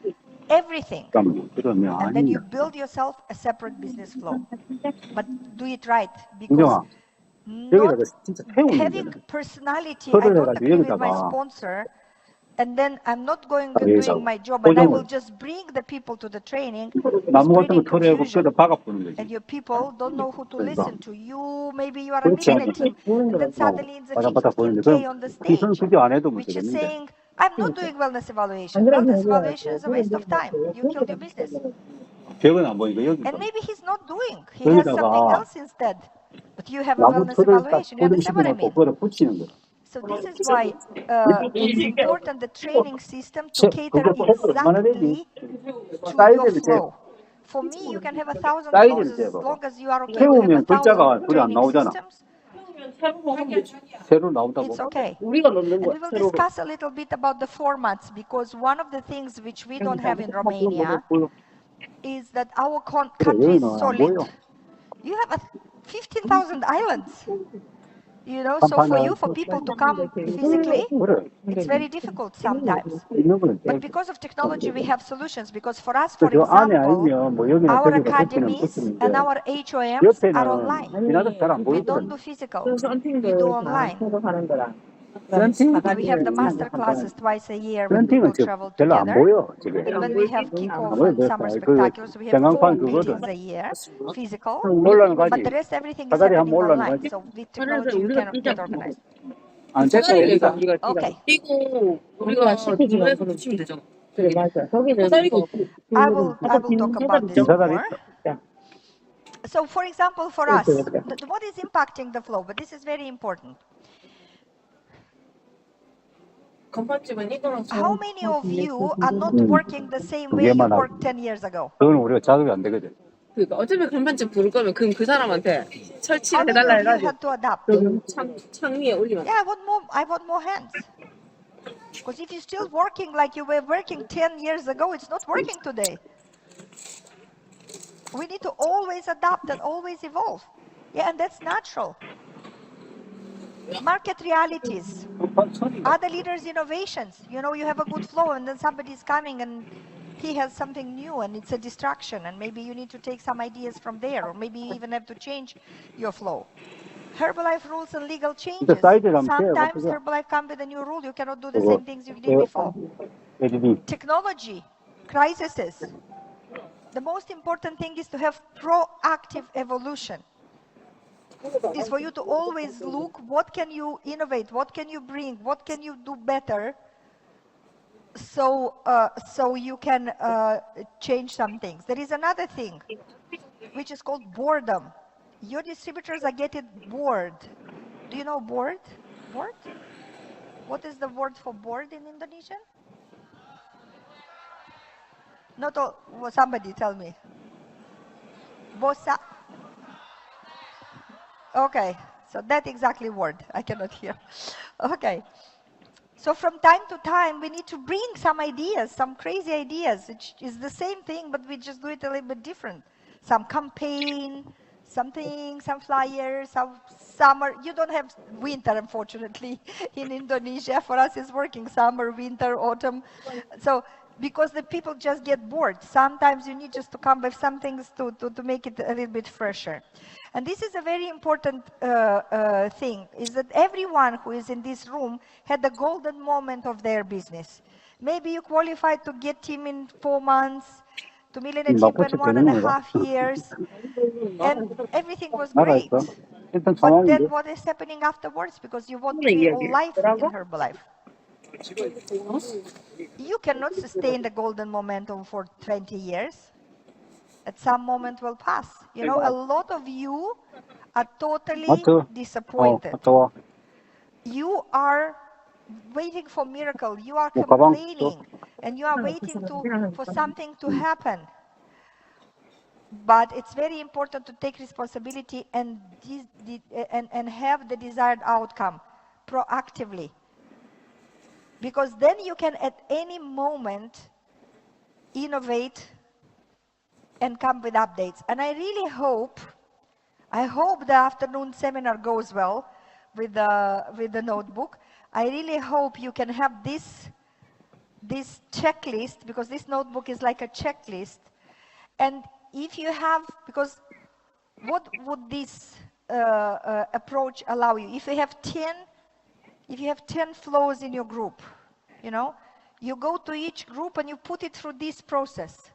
everything. And then you build yourself a separate business flow. But do it right, because not having personality, I don't agree with my sponsor, and then I'm not going and doing my job, and I will just bring the people to the training, spreading confusion. And your people don't know who to listen to. Maybe you are a millionaire team, and then suddenly it's a 15K on the stage, which is saying, I'm not doing wellness evaluation. Wellness evaluation is a waste of time. You killed your business. And maybe he's not doing. He has something else instead. But you have a wellness evaluation. You understand what I mean? So this is why it's important, the training system, to cater exactly to your flow. For me, you can have 1,000 flows as long as you are okay to have 1,000 training systems. 새로 나온다고. It's okay. 우리가 넣는 And 거야. we will 새로. discuss a little bit about the formats, because one of the things which we don't have in Romania is that our country is 여기는 안 solid. 보여. You have 15,000 islands. You know, so for you, for people to come physically, 그래. it's very difficult sometimes. 있는 거는 But because of technology, we have solutions. Because for us, for 저 안에 example, 아니면 뭐 여기는 our 저기가 academies 붙이는 and 붙이는데 our HOMs are online. 옆에는 지나도 잘안 We don't 보이거든. do physical. 그 We do online. 하는 거라. 런칭 We have the master classes twice a year. We 런칭은 will 저 travel 별로 안 together. 보여 지금. And when we have kickoff 뭐, and 뭐, summer 그 spectaculars, we have 4 전광판 그거를 meetings a year, physical. 올라는 But 가지. the rest, everything is 사다리 happening 한번 올라는 online. 가지. So with technology, we cannot get organized. 안 됐다 얘기다. Okay. 뛰고 우리가 실패지만 붙이면 되잖아. 그래 맞아. 거기는 I will talk about this 사다리 more. 있어. So, for example, for us, what is impacting the flow? But this is very important. How many of you are not working the same way you worked 10 years ago? 그거는 우리가 작업이 안 되거든. 그러니까 어차피 간판집 부를 거면 그럼 그 사람한테 How 설치를 many 해달라 of you 해가지고 had to adapt? 창 위에 올리면. Yeah, I want more hands. Because if you're still working like you were working 10 years ago, it's not working today. We need to always adapt and always evolve. Yeah, and that's natural. Market realities, other leaders' innovations. You know, you have a good flow and then somebody's coming and he has something new and it's a distraction, and maybe you need to take some ideas from there, or maybe you even have to change your flow. Herbalife rules and legal changes. Sometimes Herbalife comes with a new rule. You cannot do the same things you did before. Technology, crises. The most important thing is to have proactive evolution. Is for you to always look, what can you innovate, what can you bring, what can you do better, so you can change some things. There is another thing, which is called boredom. Your distributors are getting bored. Do you know bored? Bored? What is the word for bored in Indonesian? Not all, well, somebody tell me. Bosa. Okay, so that exactly word. I cannot hear. Okay. So from time to time, we need to bring some ideas, some crazy ideas. It is the same thing, but we just do it a little bit different. Some campaign, something, some flyers, some summer. You don't have winter, unfortunately, in Indonesia. For us, it's working summer, winter, autumn. So because the people just get bored. Sometimes you need just to come with some things to make it a little bit fresher. And this is a very important thing, is that everyone who is in this room had the golden moment of their business. Maybe you qualified to get team in 4 months, to millionaire chip in 1.5 years, and everything was great. But then what is happening afterwards? Because you want to be all life in Herbalife. You cannot sustain the golden momentum for 20 years. At some moment will pass. You know, a lot of you are totally disappointed. You are waiting for miracle. You are complaining, and you are waiting for something to happen. But it's very important to take responsibility and have the desired outcome proactively. Because then you can at any moment innovate and come with updates. And I really hope the afternoon seminar goes well with the notebook. I really hope you can have this checklist, because this notebook is like a checklist. And if you have, because what would this approach allow you? If you have 10 flows in your group, you know, you go to each group and you put it through this process.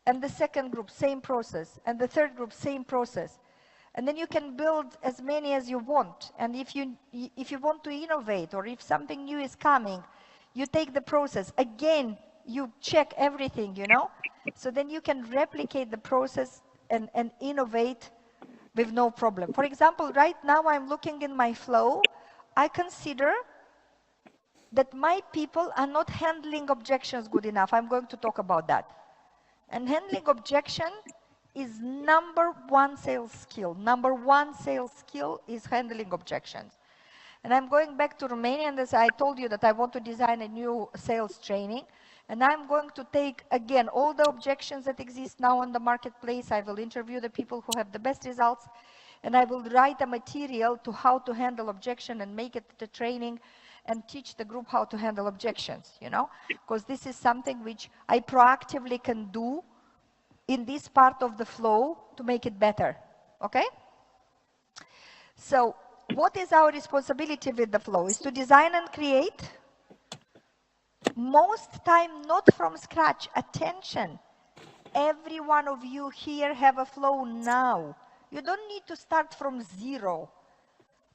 And the second group, same process. And the third group, same process. And then you can build as many as you want. And if you want to innovate, or if something new is coming, you take the process. Again, you check everything, you know? So then you can replicate the process and innovate with no problem. For example, right now I'm looking in my flow. I consider that my people are not handling objections good enough. I'm going to talk about that. And handling objection is number one sales skill. Number one sales skill is handling objections. And I'm going back to Romania, and as I told you that I want to design a new sales training, and I'm going to take, again, all the objections that exist now on the marketplace. I will interview the people who have the best results, and I will write a material to how to handle objection and make it the training and teach the group how to handle objections, you know, because this is something which I proactively can do in this part of the flow to make it better, okay? So what is our responsibility with the flow? Is to design and create, most time not from scratch. Attention, every one of you here have a flow now. You don't need to start from zero,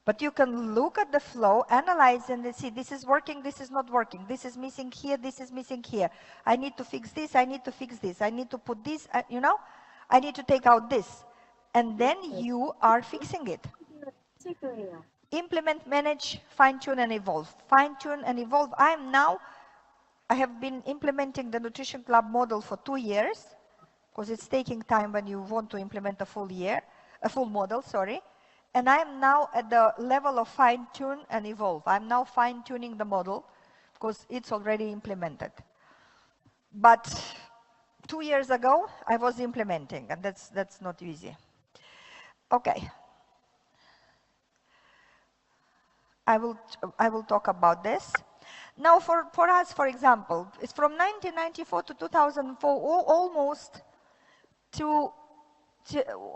but you can look at the flow, analyze and see this is working, this is not working, this is missing here, this is missing here. I need to fix this, I need to fix this, I need to put this, you know, I need to take out this. And then you are fixing it. Implement, manage, fine-tune and evolve. Fine-tune and evolve. I have been implementing the Nutrition Club model for 2 years, because it's taking time when you want to implement a full model, sorry. And I'm now at the level of fine-tune and evolve. I'm now fine-tuning the model because it's already implemented. But 2 years ago, I was implementing, and that's not easy. Okay. I will talk about this. Now for us, for example, it's from 1994 to 2004,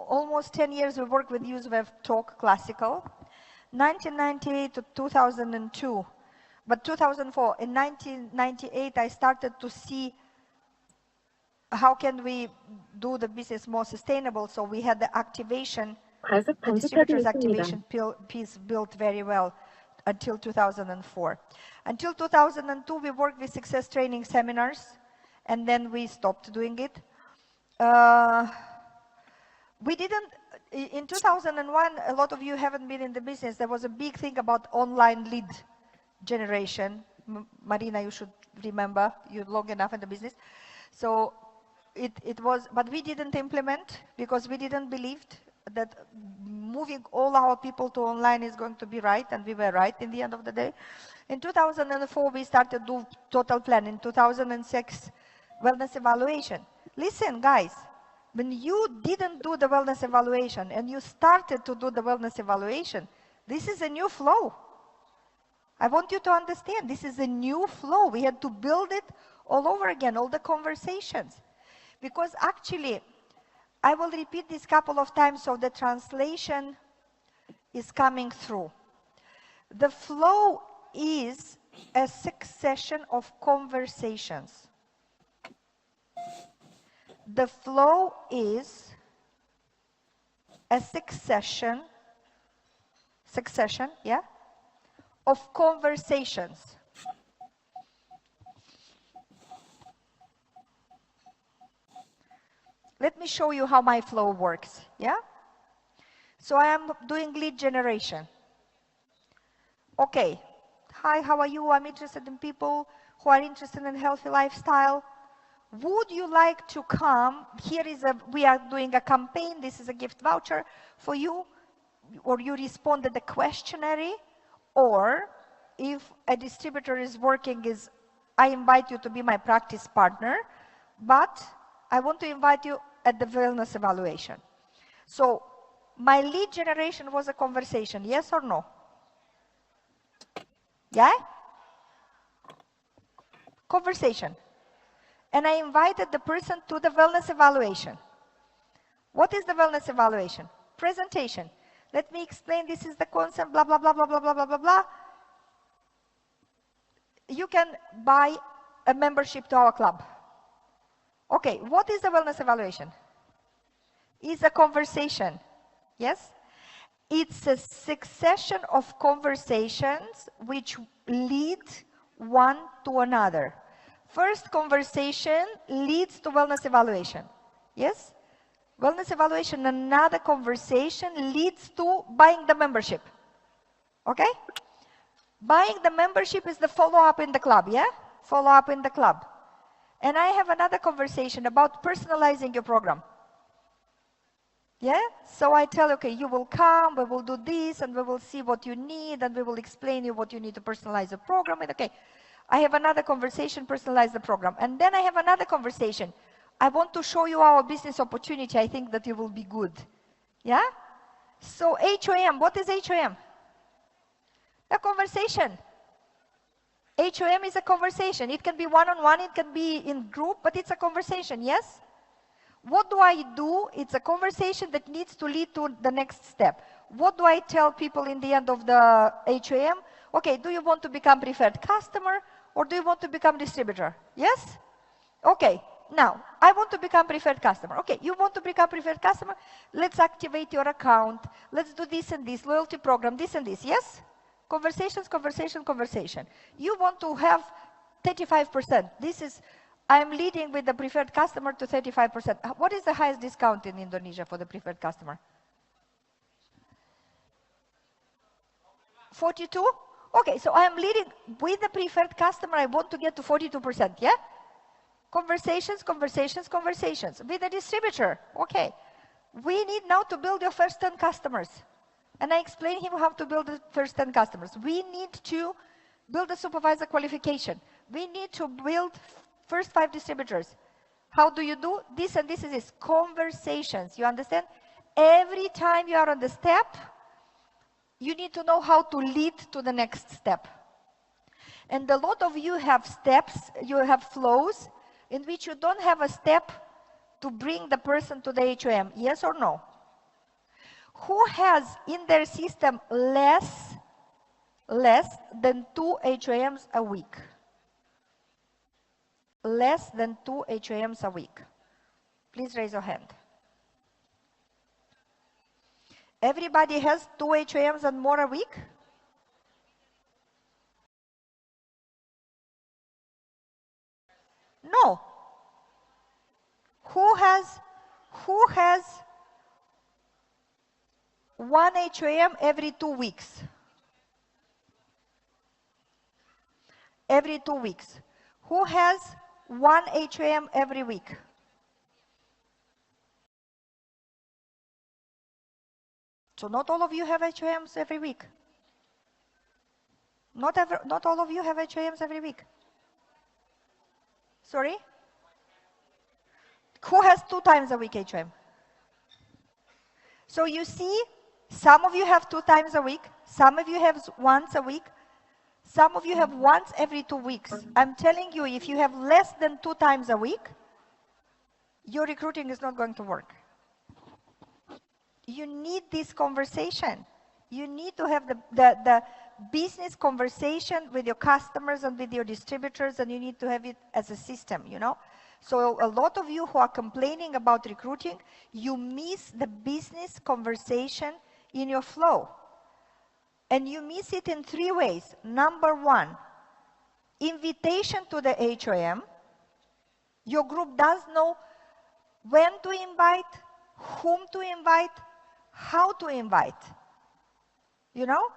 almost 10 years we worked with USWEF Talk Classical. 1998 to 2002, but 2004. In 1998, I started to see how can we do the business more sustainable. So we had the activation, the distributors activation piece built very well until 2004. Until 2002, we worked with success training seminars, and then we stopped doing it. We didn't, in 2001, a lot of you haven't been in the business. There was a big thing about online lead generation. Marina, you should remember, you're long enough in the business. So it was, but we didn't implement because we didn't believe that moving all our people to online is going to be right, and we were right in the end of the day. In 2004, we started to do total plan. In 2006, wellness evaluation. Listen, guys. When you didn't do the wellness evaluation and you started to do the wellness evaluation, this is a new flow. I want you to understand, this is a new flow. We had to build it all over again, all the conversations. Because actually, I will repeat this a couple of times so the translation is coming through. The flow is a succession of conversations. The flow is a succession, yeah, of conversations. Let me show you how my flow works, yeah? So I am doing lead generation. Okay, hi, how are you? I'm interested in people who are interested in healthy lifestyle. Would you like to come? We are doing a campaign. This is a gift voucher for you. Or you responded the questionnaire. Or if a distributor is working, I invite you to be my practice partner. But I want to invite you at the wellness evaluation. So my lead generation was a conversation, yes or no? Yeah? Conversation. And I invited the person to the wellness evaluation. What is the wellness evaluation? Presentation. Let me explain, this is the concept, blah, blah, blah, blah, blah, blah, blah, blah, blah. You can buy a membership to our club. Okay, what is the wellness evaluation? It's a conversation, yes? It's a succession of conversations which lead one to another. First conversation leads to wellness evaluation. Yes? Wellness evaluation, another conversation leads to buying the membership. Okay? Buying the membership is the follow-up in the club, yeah? Follow-up in the club. And I have another conversation about personalizing your program. Yeah? So I tell you, okay, you will come, we will do this, and we will see what you need, and we will explain you what you need to personalize the program. And okay, I have another conversation, personalize the program. And then I have another conversation. I want to show you our business opportunity. I think that you will be good. Yeah? So HOM, what is HOM? A conversation. HOM is a conversation. It can be one-on-one, it can be in group, but it's a conversation, yes? What do I do? It's a conversation that needs to lead to the next step. What do I tell people in the end of the HOM? Okay, do you want to become preferred customer or do you want to become distributor? Yes? Okay, now, I want to become preferred customer. Okay, you want to become preferred customer? Let's activate your account. Let's do this and this, loyalty program, this and this, yes? Conversations, conversation, conversation. You want to have 35%. This is, I'm leading with the preferred customer to 35%. What is the highest discount in Indonesia for the preferred customer? 42? Okay, so I am leading with the preferred customer. I want to get to 42%, yeah? Conversations, conversations, conversations. With the distributor, okay. We need now to build your first 10 customers. And I explain him how to build the first 10 customers. We need to build a supervisor qualification. We need to build first 5 distributors. How do you do this and this is this? Conversations, you understand? Every time you are on the step, you need to know how to lead to the next step. And a lot of you have steps, you have flows, in which you don't have a step to bring the person to the HOM, yes or no? Who has in their system less than 2 HOMs a week? Less than 2 HOMs a week. Please raise your hand. Everybody has 2 HOMs and more a week? No. Who has 1 HOM every 2 weeks? Every 2 weeks. Who has 1 HOM every week? So not all of you have HOMs every week. Not all of you have HOMs every week. Sorry? Who has 2 times a week HOM? So you see, some of you have 2 times a week, some of you have once a week, some of you have once every 2 weeks. I'm telling you, if you have less than 2 times a week, your recruiting is not going to work. You need this conversation. You need to have the business conversation with your customers and with your distributors, and you need to have it as a system, you know? So a lot of you who are complaining about recruiting, you miss the business conversation in your flow. And you miss it in 3 ways. Number 1, invitation to the HOM. Your group does know when to invite, whom to invite, how to invite. You know?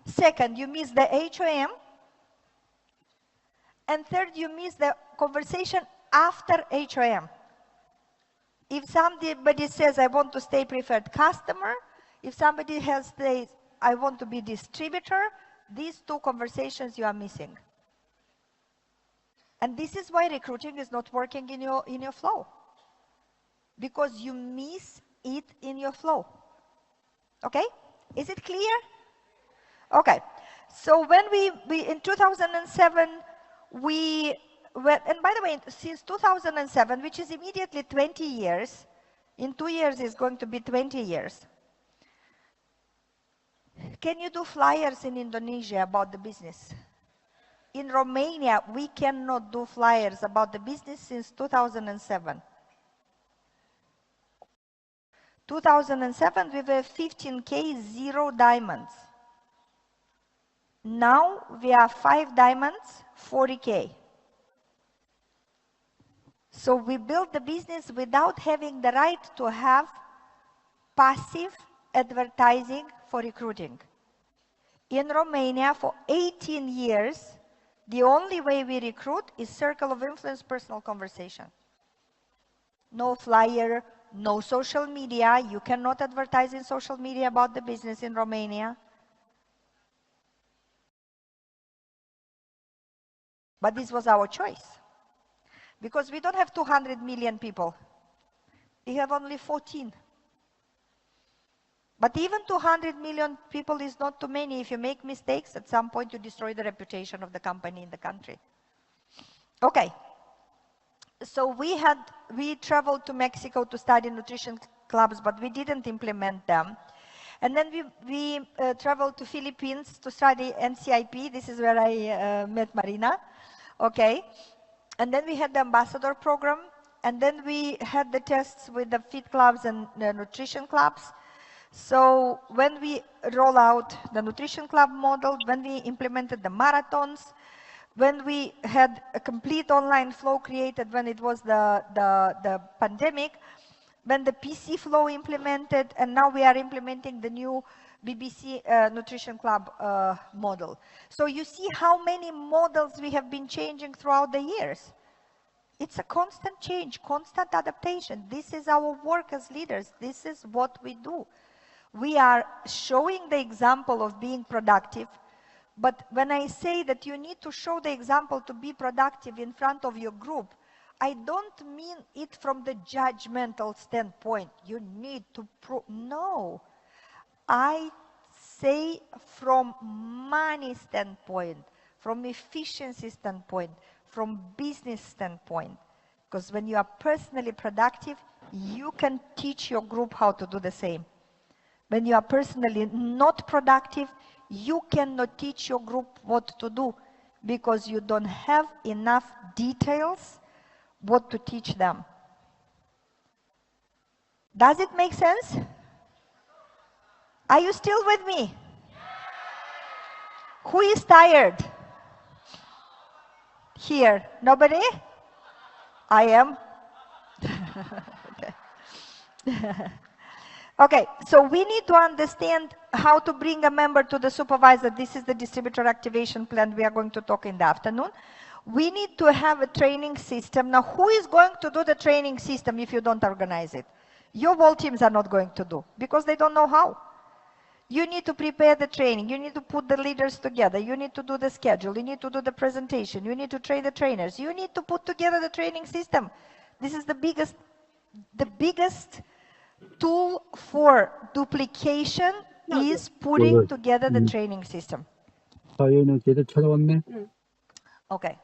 Second, you miss the HOM. And third, you miss the conversation after HOM. If somebody says, I want to stay preferred customer, if somebody has says, I want to be distributor, these 2 conversations you are missing. And this is why recruiting is not working in your flow. Because you miss it in your flow. Okay? Is it clear? Okay. So when we in 2007, and by the way, since 2007, which is immediately 20 years, in 2 years is going to be 20 years. Can you do flyers in Indonesia about the business? In Romania, we cannot do flyers about the business since 2007. 2007, we were 15K, 0 diamonds. Now we are 5 diamonds, 40K. So we built the business without having the right to have passive advertising for recruiting. In Romania, for 18 years, the only way we recruit is circle of influence, personal conversation. No flyer, No social media. You cannot advertise in social media about the business in Romania. But this was our choice. Because we don't have 200 million people. We have only 14. But even 200 million people is not too many. If you make mistakes, at some point you destroy the reputation of the company in the country. Okay. So we traveled to Mexico to study nutrition clubs, but we didn't implement them. And then we traveled to Philippines to study NCIP. This is where I met Marina. Okay. And then we had the ambassador program. And then we had the tests with the fit clubs and the nutrition clubs. So when we roll out the nutrition club model, when we implemented the marathons, when we had a complete online flow created when it was the pandemic, when the PC flow implemented, and now we are implementing the new BBC Nutrition Club model. So you see how many models we have been changing throughout the years. It's a constant change, constant adaptation. This is our work as leaders. This is what we do. We are showing the example of being productive. But when I say that you need to show the example to be productive in front of your group, I don't mean it from the judgmental standpoint. You need to prove. No. I say from money standpoint, from efficiency standpoint, from business standpoint. Because when you are personally productive, you can teach your group how to do the same. When you are personally not productive, you cannot teach your group what to do because you don't have enough details what to teach them. Does it make sense? Are you still with me? Who is tired? Here. Nobody? I am. Okay, so we need to understand how to bring a member to the supervisor. This is the distributor activation plan we are going to talk in the afternoon. We need to have a training system. Now, who is going to do the training system if you don't organize it? Your whole teams are not going to do because they don't know how. You need to prepare the training. You need to put the leaders together. You need to do the schedule. You need to do the presentation. You need to train the trainers. You need to put together the training system. This is the biggest tool for duplication is putting together the training system. Okay.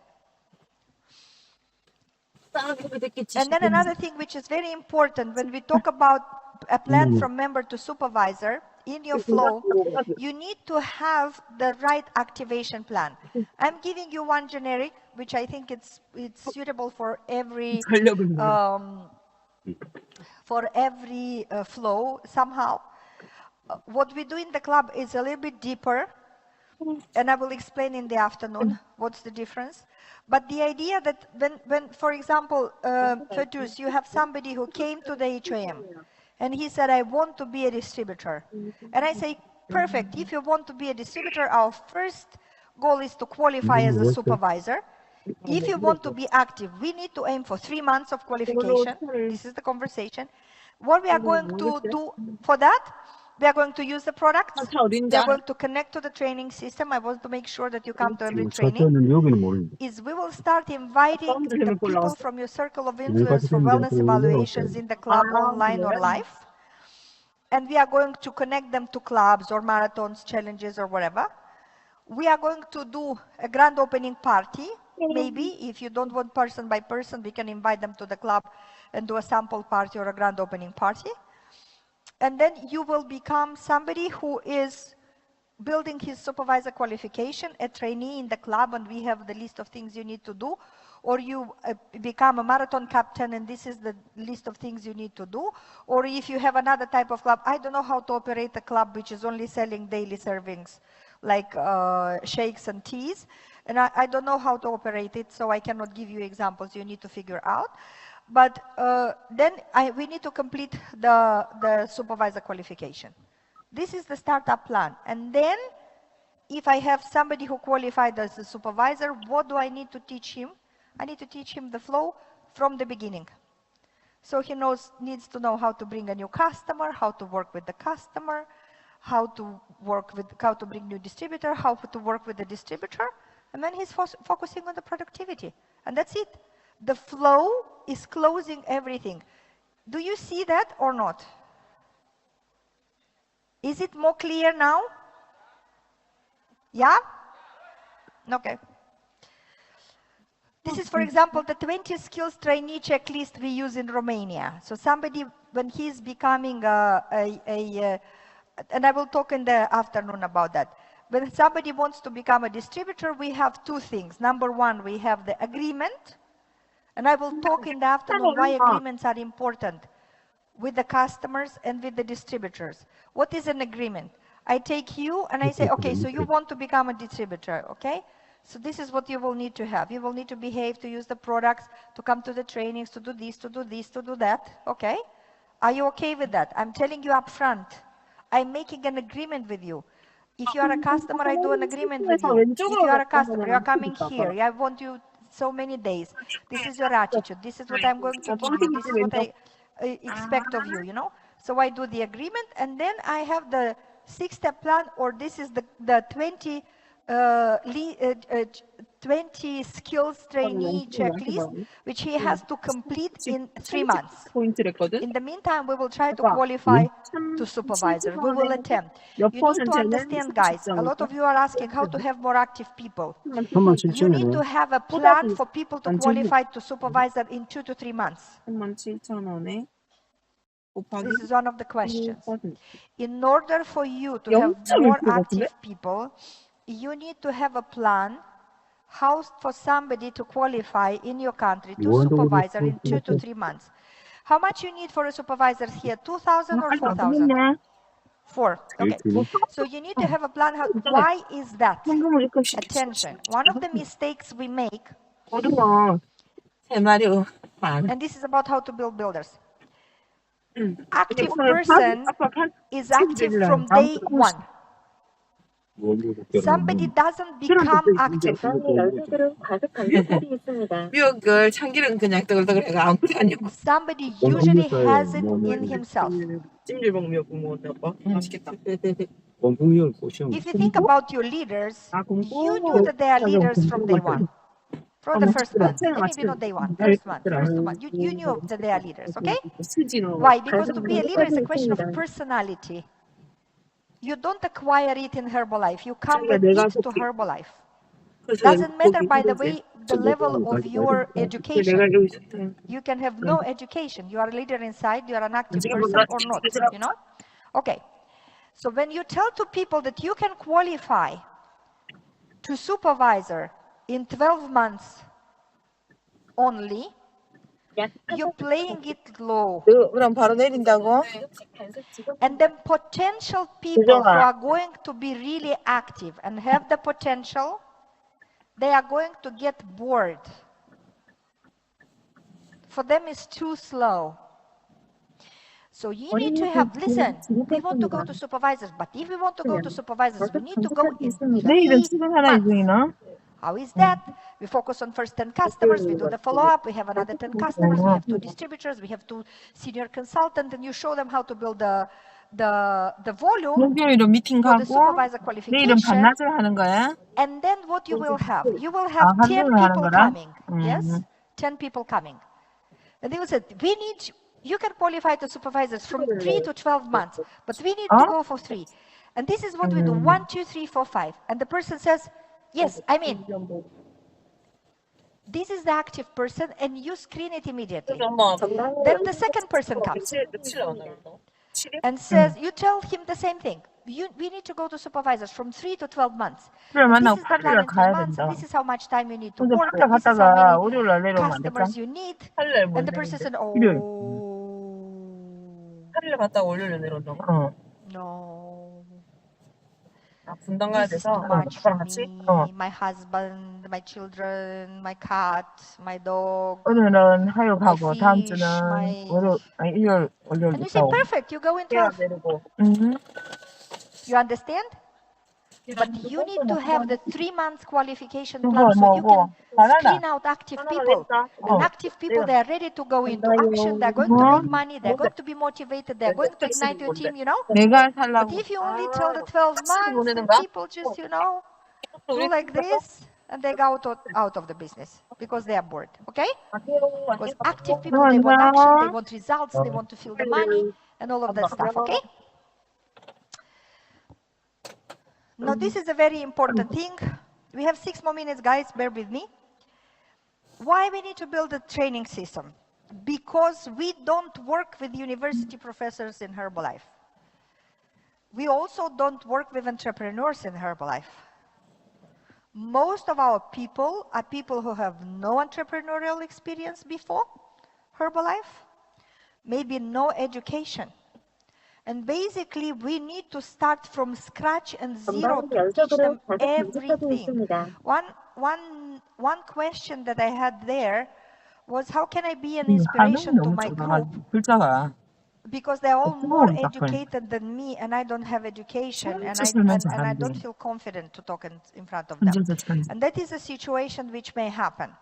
And then another thing which is very important when we talk about a plan from member to supervisor in your flow, you need to have the right activation plan. I'm giving you one generic, which I think it's suitable for every flow somehow. What we do in the club is a little bit deeper, and I will explain in the afternoon what's the difference. But the idea that when for example, Ferdows, you have somebody who came to the HOM, and he said, I want to be a distributor. And I say, perfect, if you want to be a distributor, our first goal is to qualify as a supervisor. If you want to be active, we need to aim for 3 months of qualification. This is the conversation. What we are going to do for that, we are going to use the products. We are going to connect to the training system. I want to make sure that you come to every training. Is we will start inviting the people from your circle of influence for wellness evaluations in the club, online or live. And we are going to connect them to clubs or marathons, challenges or whatever. We are going to do a grand opening party. Maybe if you don't want person by person, we can invite them to the club and do a sample party or a grand opening party. And then you will become somebody who is building his supervisor qualification, a trainee in the club, and we have the list of things you need to do. Or you become a marathon captain, and this is the list of things you need to do. Or if you have another type of club, I don't know how to operate a club which is only selling daily servings, like shakes and teas. And I don't know how to operate it, so I cannot give you examples. You need to figure out. But then we need to complete the supervisor qualification. This is the startup plan. And then if I have somebody who qualified as a supervisor, what do I need to teach him? I need to teach him the flow from the beginning. So he needs to know how to bring a new customer, how to work with the customer, how to bring new distributor, how to work with the distributor, and then he's focusing on the productivity. And that's it. The flow is closing everything. Do you see that or not? Is it more clear now? Yeah? Okay. This is, for example, the 20 skills trainee checklist we use in Romania. So somebody, when he's becoming and I will talk in the afternoon about that. When somebody wants to become a distributor, we have two things. Number one, we have the agreement. And I will talk in the afternoon why agreements are important with the customers and with the distributors. What is an agreement? I take you and I say, okay, so you want to become a distributor, okay? So this is what you will need to have. You will need to behave, to use the products, to come to the trainings, to do this, to do this, to do that, okay? Are you okay with that? I'm telling you up front. I'm making an agreement with you. If you are a customer, I do an agreement with you. If you are a customer, you are coming here. I want you so many days. This is your attitude. This is what I'm going to give you. This is what I expect of you, you know? So I do the agreement, and then I have the 6-step plan, or this is the 20 skills trainee checklist, which he has to complete in 3 months. In the meantime, we will try to qualify to supervisor. We will attempt. You need to understand, guys, a lot of you are asking how to have more active people. You need to have a plan for people to qualify to supervisor in 2 to 3 months. This is one of the questions. In order for you to have more active people, you need to have a plan how for somebody to qualify in your country to supervisor in 2 to 3 months. How much you need for a supervisor here? 2,000 or 4,000? 4. Okay. So you need to have a plan. Why is that? Attention. One of the mistakes we make, and this is about how to build builders. Active person is active from day one. Somebody doesn't become active. Somebody usually has it in himself. If you think about your leaders, you knew that they are leaders from day one. From the first month, maybe not day one, first month, first 2 months. You knew that they are leaders, okay? Why? Because to be a leader is a question of personality. You don't acquire it in Herbalife. You come with it to Herbalife. Doesn't matter, by the way, the level of your education. You can have no education. You are a leader inside. You are an active person or not, you know? Okay. So when you tell to people that you can qualify to supervisor in 12 months only, you're playing it low. And then potential people who are going to be really active and have the potential, they are going to get bored. For them, it's too slow. So you need to have, listen, we want to go to supervisors, but if we want to go to supervisors, we need to go in 3 months. How is that? We focus on first 10 customers, we do the follow-up, we have another 10 customers, we have 2 distributors, we have 2 senior consultants, and you show them how to build the volume for the supervisor qualification. And then what you will have? You will have 10 people coming, yes? 10 people coming. And they will say, you can qualify to supervisors from 3 to 12 months, but we need to go for 3. And this is what we do, 1, 2, 3, 4, 5. And the person says, yes, I mean, this is the active person, and you screen it immediately. Then the second person comes and says, you tell him the same thing. We need to go to supervisors from 3 to 12 months. And this is the plan in 3 months, and this is how much time you need to work, and this is how many customers you need. And the person said, oh, no. This is too much for me, my husband, my children, my cat, my dog, my fish, and you say, perfect, you go in 12. You understand? But you need to have the 3 months qualification plan so you can screen out active people. And active people, they are ready to go into action, they're going to make money, they're going to be motivated, they're going to ignite your team, you know. 내가 But 살라고. if you only tell the 12 months, then people just, you know, do like this, and they go out of the business because they are bored, okay? Because active people, they want action, they want results, they want to feel the money, and all of that stuff, okay? Now, this is a very important thing. We have 6 more minutes, guys, bear with me. Why we need to build a training system? Because we don't work with university professors in Herbalife. We also don't work with entrepreneurs in Herbalife. Most of our people are people who have no entrepreneurial experience before Herbalife, maybe no education. And basically, we need to start from scratch and zero to teach them everything. One question that I had there was, how can I be an inspiration to my group? 글자가. Because they're all more educated than me, and I don't have education, and I don't feel confident to talk in front of them. And that is a situation which may happen.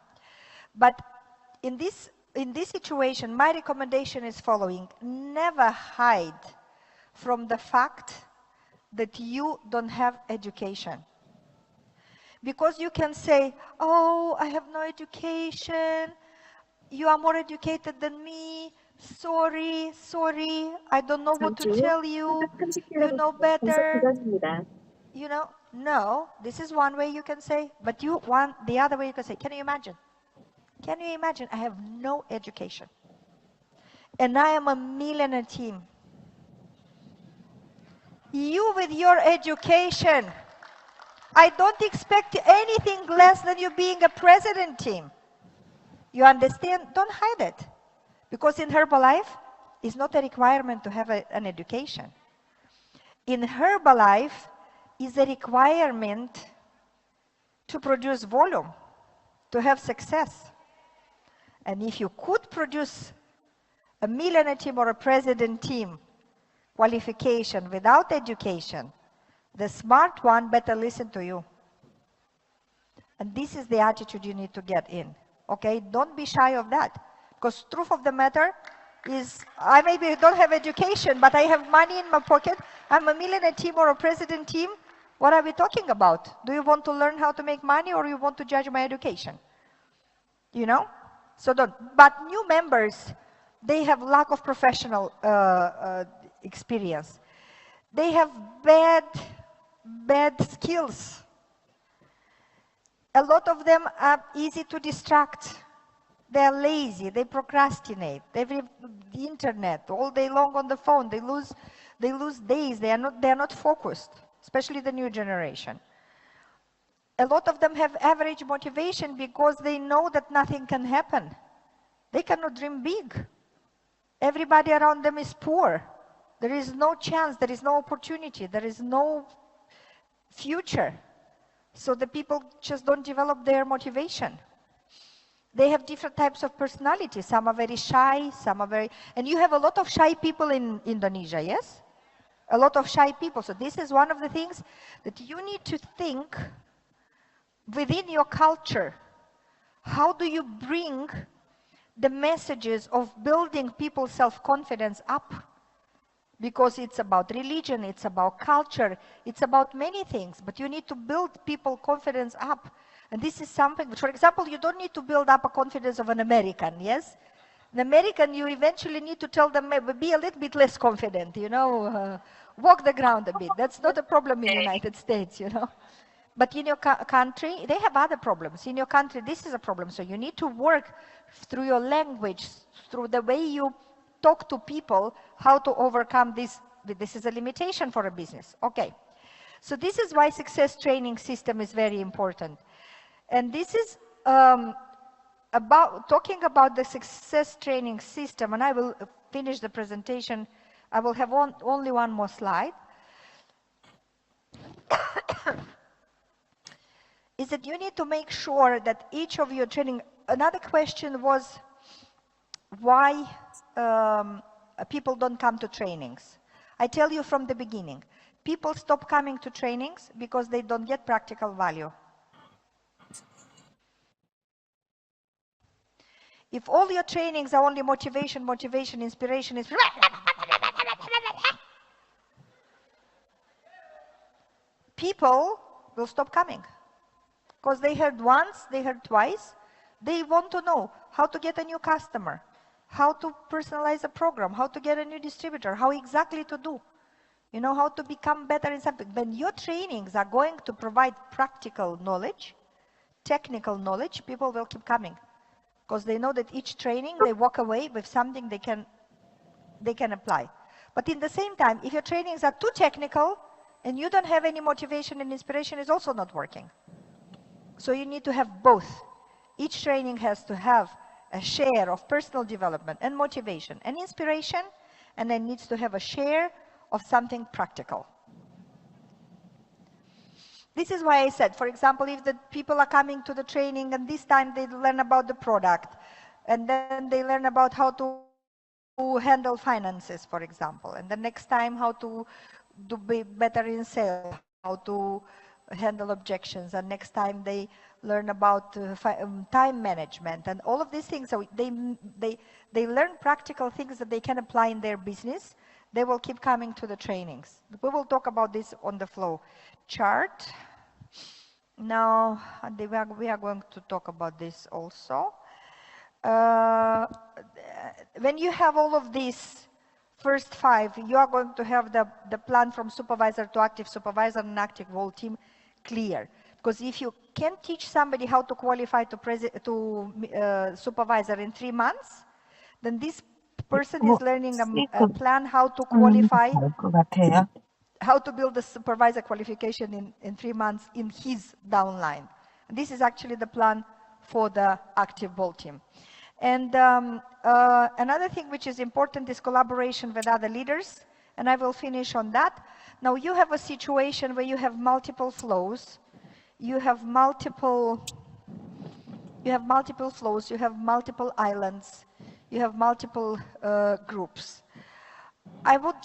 But in this situation, my recommendation is following: never hide from the fact that you don't have education. Because you can say, oh, I have no education, you are more educated than me, sorry, I don't know what to tell you, you know better. You know, no, this is one way you can say, but the other way you can say, can you imagine? Can you imagine? I have no education. And I am a millionaire team. You with your education, I don't expect anything less than you being a president team. You understand? Don't hide it. Because in Herbalife, it's not a requirement to have an education. In Herbalife, is a requirement to produce volume, to have success. And if you could produce a millionaire team or a president team qualification without education, the smart one better listen to you. And this is the attitude you need to get in. Okay, don't be shy of that. Because truth of the matter is, I maybe don't have education, but I have money in my pocket. I'm a millionaire team or a president team. What are we talking about? Do you want to learn how to make money, or you want to judge my education? You know? So don't. But new members, they have lack of professional experience. They have bad skills. A lot of them are easy to distract. They're lazy, they procrastinate, they read the internet all day long on the phone, they lose days, they are not focused, especially the new generation. A lot of them have average motivation because they know that nothing can happen. They cannot dream big. Everybody around them is poor. There is no chance, there is no opportunity, there is no future. So the people just don't develop their motivation. They have different types of personality. Some are very shy, some are very... And you have a lot of shy people in Indonesia, yes? A lot of shy people. So this is one of the things that you need to think within your culture. How do you bring the messages of building people's self-confidence up? Because it's about religion, it's about culture, it's about many things. But you need to build people's confidence up. And this is something, for example, you don't need to build up a confidence of an American, yes? An American, you eventually need to tell them, be a little bit less confident, you know, walk the ground a bit. That's not a problem in the United States, you know. But in your country, they have other problems. In your country, this is a problem. So you need to work through your language, through the way you talk to people, how to overcome this. This is a limitation for a business. Okay. So this is why success training system is very important. And this is talking about the success training system, and I will finish the presentation. I will have only one more slide. Is that you need to make sure that each of your training... Another question was why people don't come to trainings. I tell you from the beginning, people stop coming to trainings because they don't get practical value. If all your trainings are only motivation, inspiration, people will stop coming. Because they heard once, they heard twice. They want to know how to get a new customer, how to personalize a program, how to get a new distributor, how exactly to do. You know, how to become better in something. When your trainings are going to provide practical knowledge, technical knowledge, people will keep coming. Because they know that each training, they walk away with something they can apply. But in the same time, if your trainings are too technical and you don't have any motivation and inspiration, it's also not working. So you need to have both. Each training has to have a share of personal development and motivation and inspiration, and then needs to have a share of something practical. This is why I said, for example, if the people are coming to the training and this time they learn about the product, and then they learn about how to handle finances, for example, and the next time how to be better in sales, how to handle objections, and next time they learn about time management and all of these things. So they learn practical things that they can apply in their business. They will keep coming to the trainings. We will talk about this on the flow chart. Now, we are going to talk about this also. When you have all of these first 5, you are going to have the plan from supervisor to active supervisor and active whole team clear. Because if you can teach somebody how to qualify to supervisor in 3 months, then this person is learning a plan how to qualify, how to build the supervisor qualification in 3 months in his downline. This is actually the plan for the active ball team. And another thing which is important is collaboration with other leaders, and I will finish on that. Now you have a situation where you have multiple flows, you have multiple flows, you have multiple islands, you have multiple groups. I would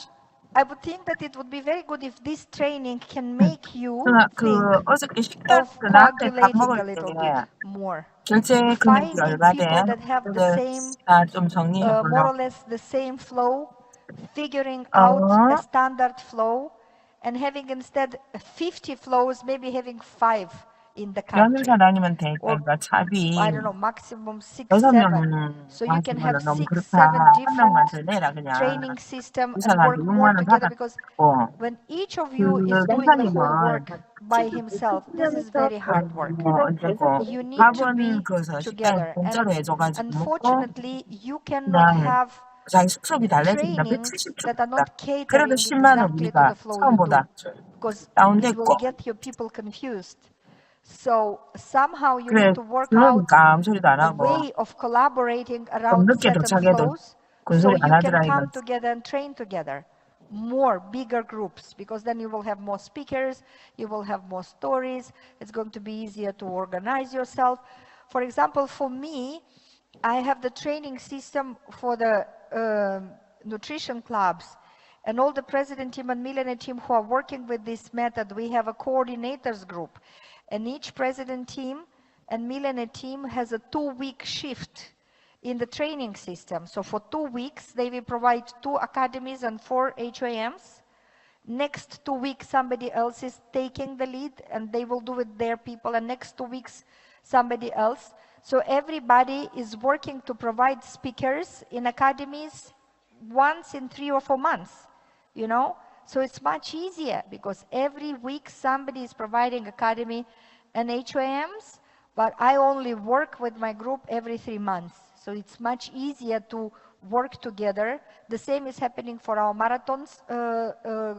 think that it would be very good if this training can make you think of coagulating a little bit more. Finding people that have the same, more or less the same flow, figuring out a standard flow, and having instead 50 flows, maybe having 5 in the country. Or, I don't know, maximum 6, 7. So you can have 6, 7 different training systems and work more together, because when each of you is doing the whole work by himself, this is very hard work. You need to be together. And unfortunately, you cannot have trainings that are not catering exactly to the flow you do, because it will get your people confused. So somehow you need to work out a way of collaborating around certain flows, so you can come together and train together. More bigger groups, because then you will have more speakers, you will have more stories, it's going to be easier to organize yourself. For example, for me, I have the training system for the nutrition clubs, and all the president team and millionaire team who are working with this method. We have a coordinators group, and each president team and millionaire team has a 2-week shift in the training system. So for 2 weeks, they will provide 2 academies and 4 HOMs. Next 2 weeks, somebody else is taking the lead, and they will do with their people, and next 2 weeks, somebody else. So everybody is working to provide speakers in academies once in 3 or 4 months, you know? So it's much easier, because every week somebody is providing academy and HOMs, but I only work with my group every 3 months. So it's much easier to work together. The same is happening for our marathons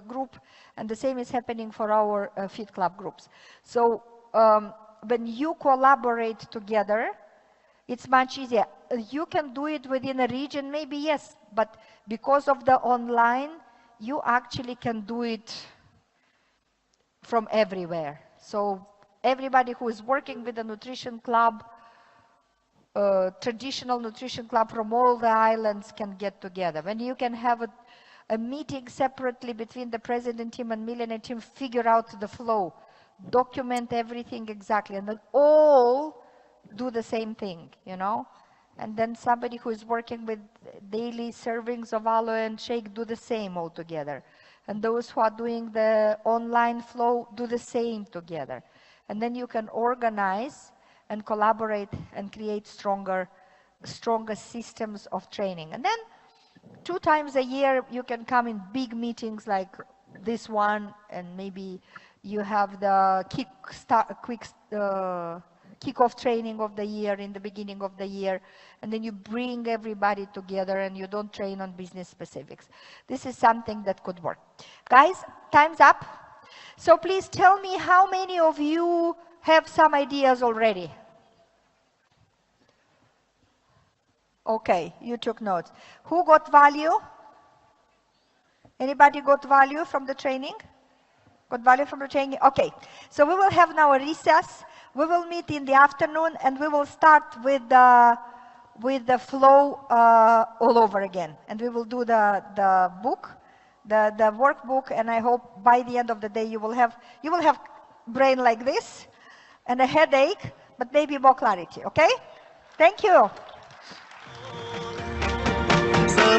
group, and the same is happening for our Fit Club groups. So when you collaborate together, it's much easier. You can do it within a region, maybe yes, but because of the online, you actually can do it from everywhere. So everybody who is working with a nutrition club, traditional nutrition club from all the islands, can get together. When you can have a meeting separately between the president team and millionaire team, figure out the flow, document everything exactly, and then all do the same thing, you know? And then somebody who is working with daily servings of aloe and shake do the same all together. And those who are doing the online flow do the same together. And then you can organize and collaborate and create stronger systems of training. And then 2 times a year, you can come in big meetings like this one, and maybe you have the kickoff training of the year in the beginning of the year, and then you bring everybody together and you don't train on business specifics. This is something that could work. Guys, time's up. So please tell me how many of you have some ideas already? Okay, you took notes. Who got value? Anybody got value from the training? Got value from the training? Okay, so we will have now a recess. We will meet in the afternoon and we will start with the flow all over again. And we will do the book, the workbook, and I hope by the end of the day you will have brain like this and a headache, but maybe more clarity, okay? Thank you.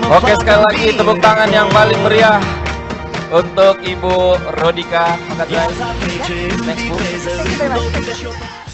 Oke, sekali lagi tepuk tangan yang paling meriah untuk Ibu Rodika. Next, Bu. Thank you very much.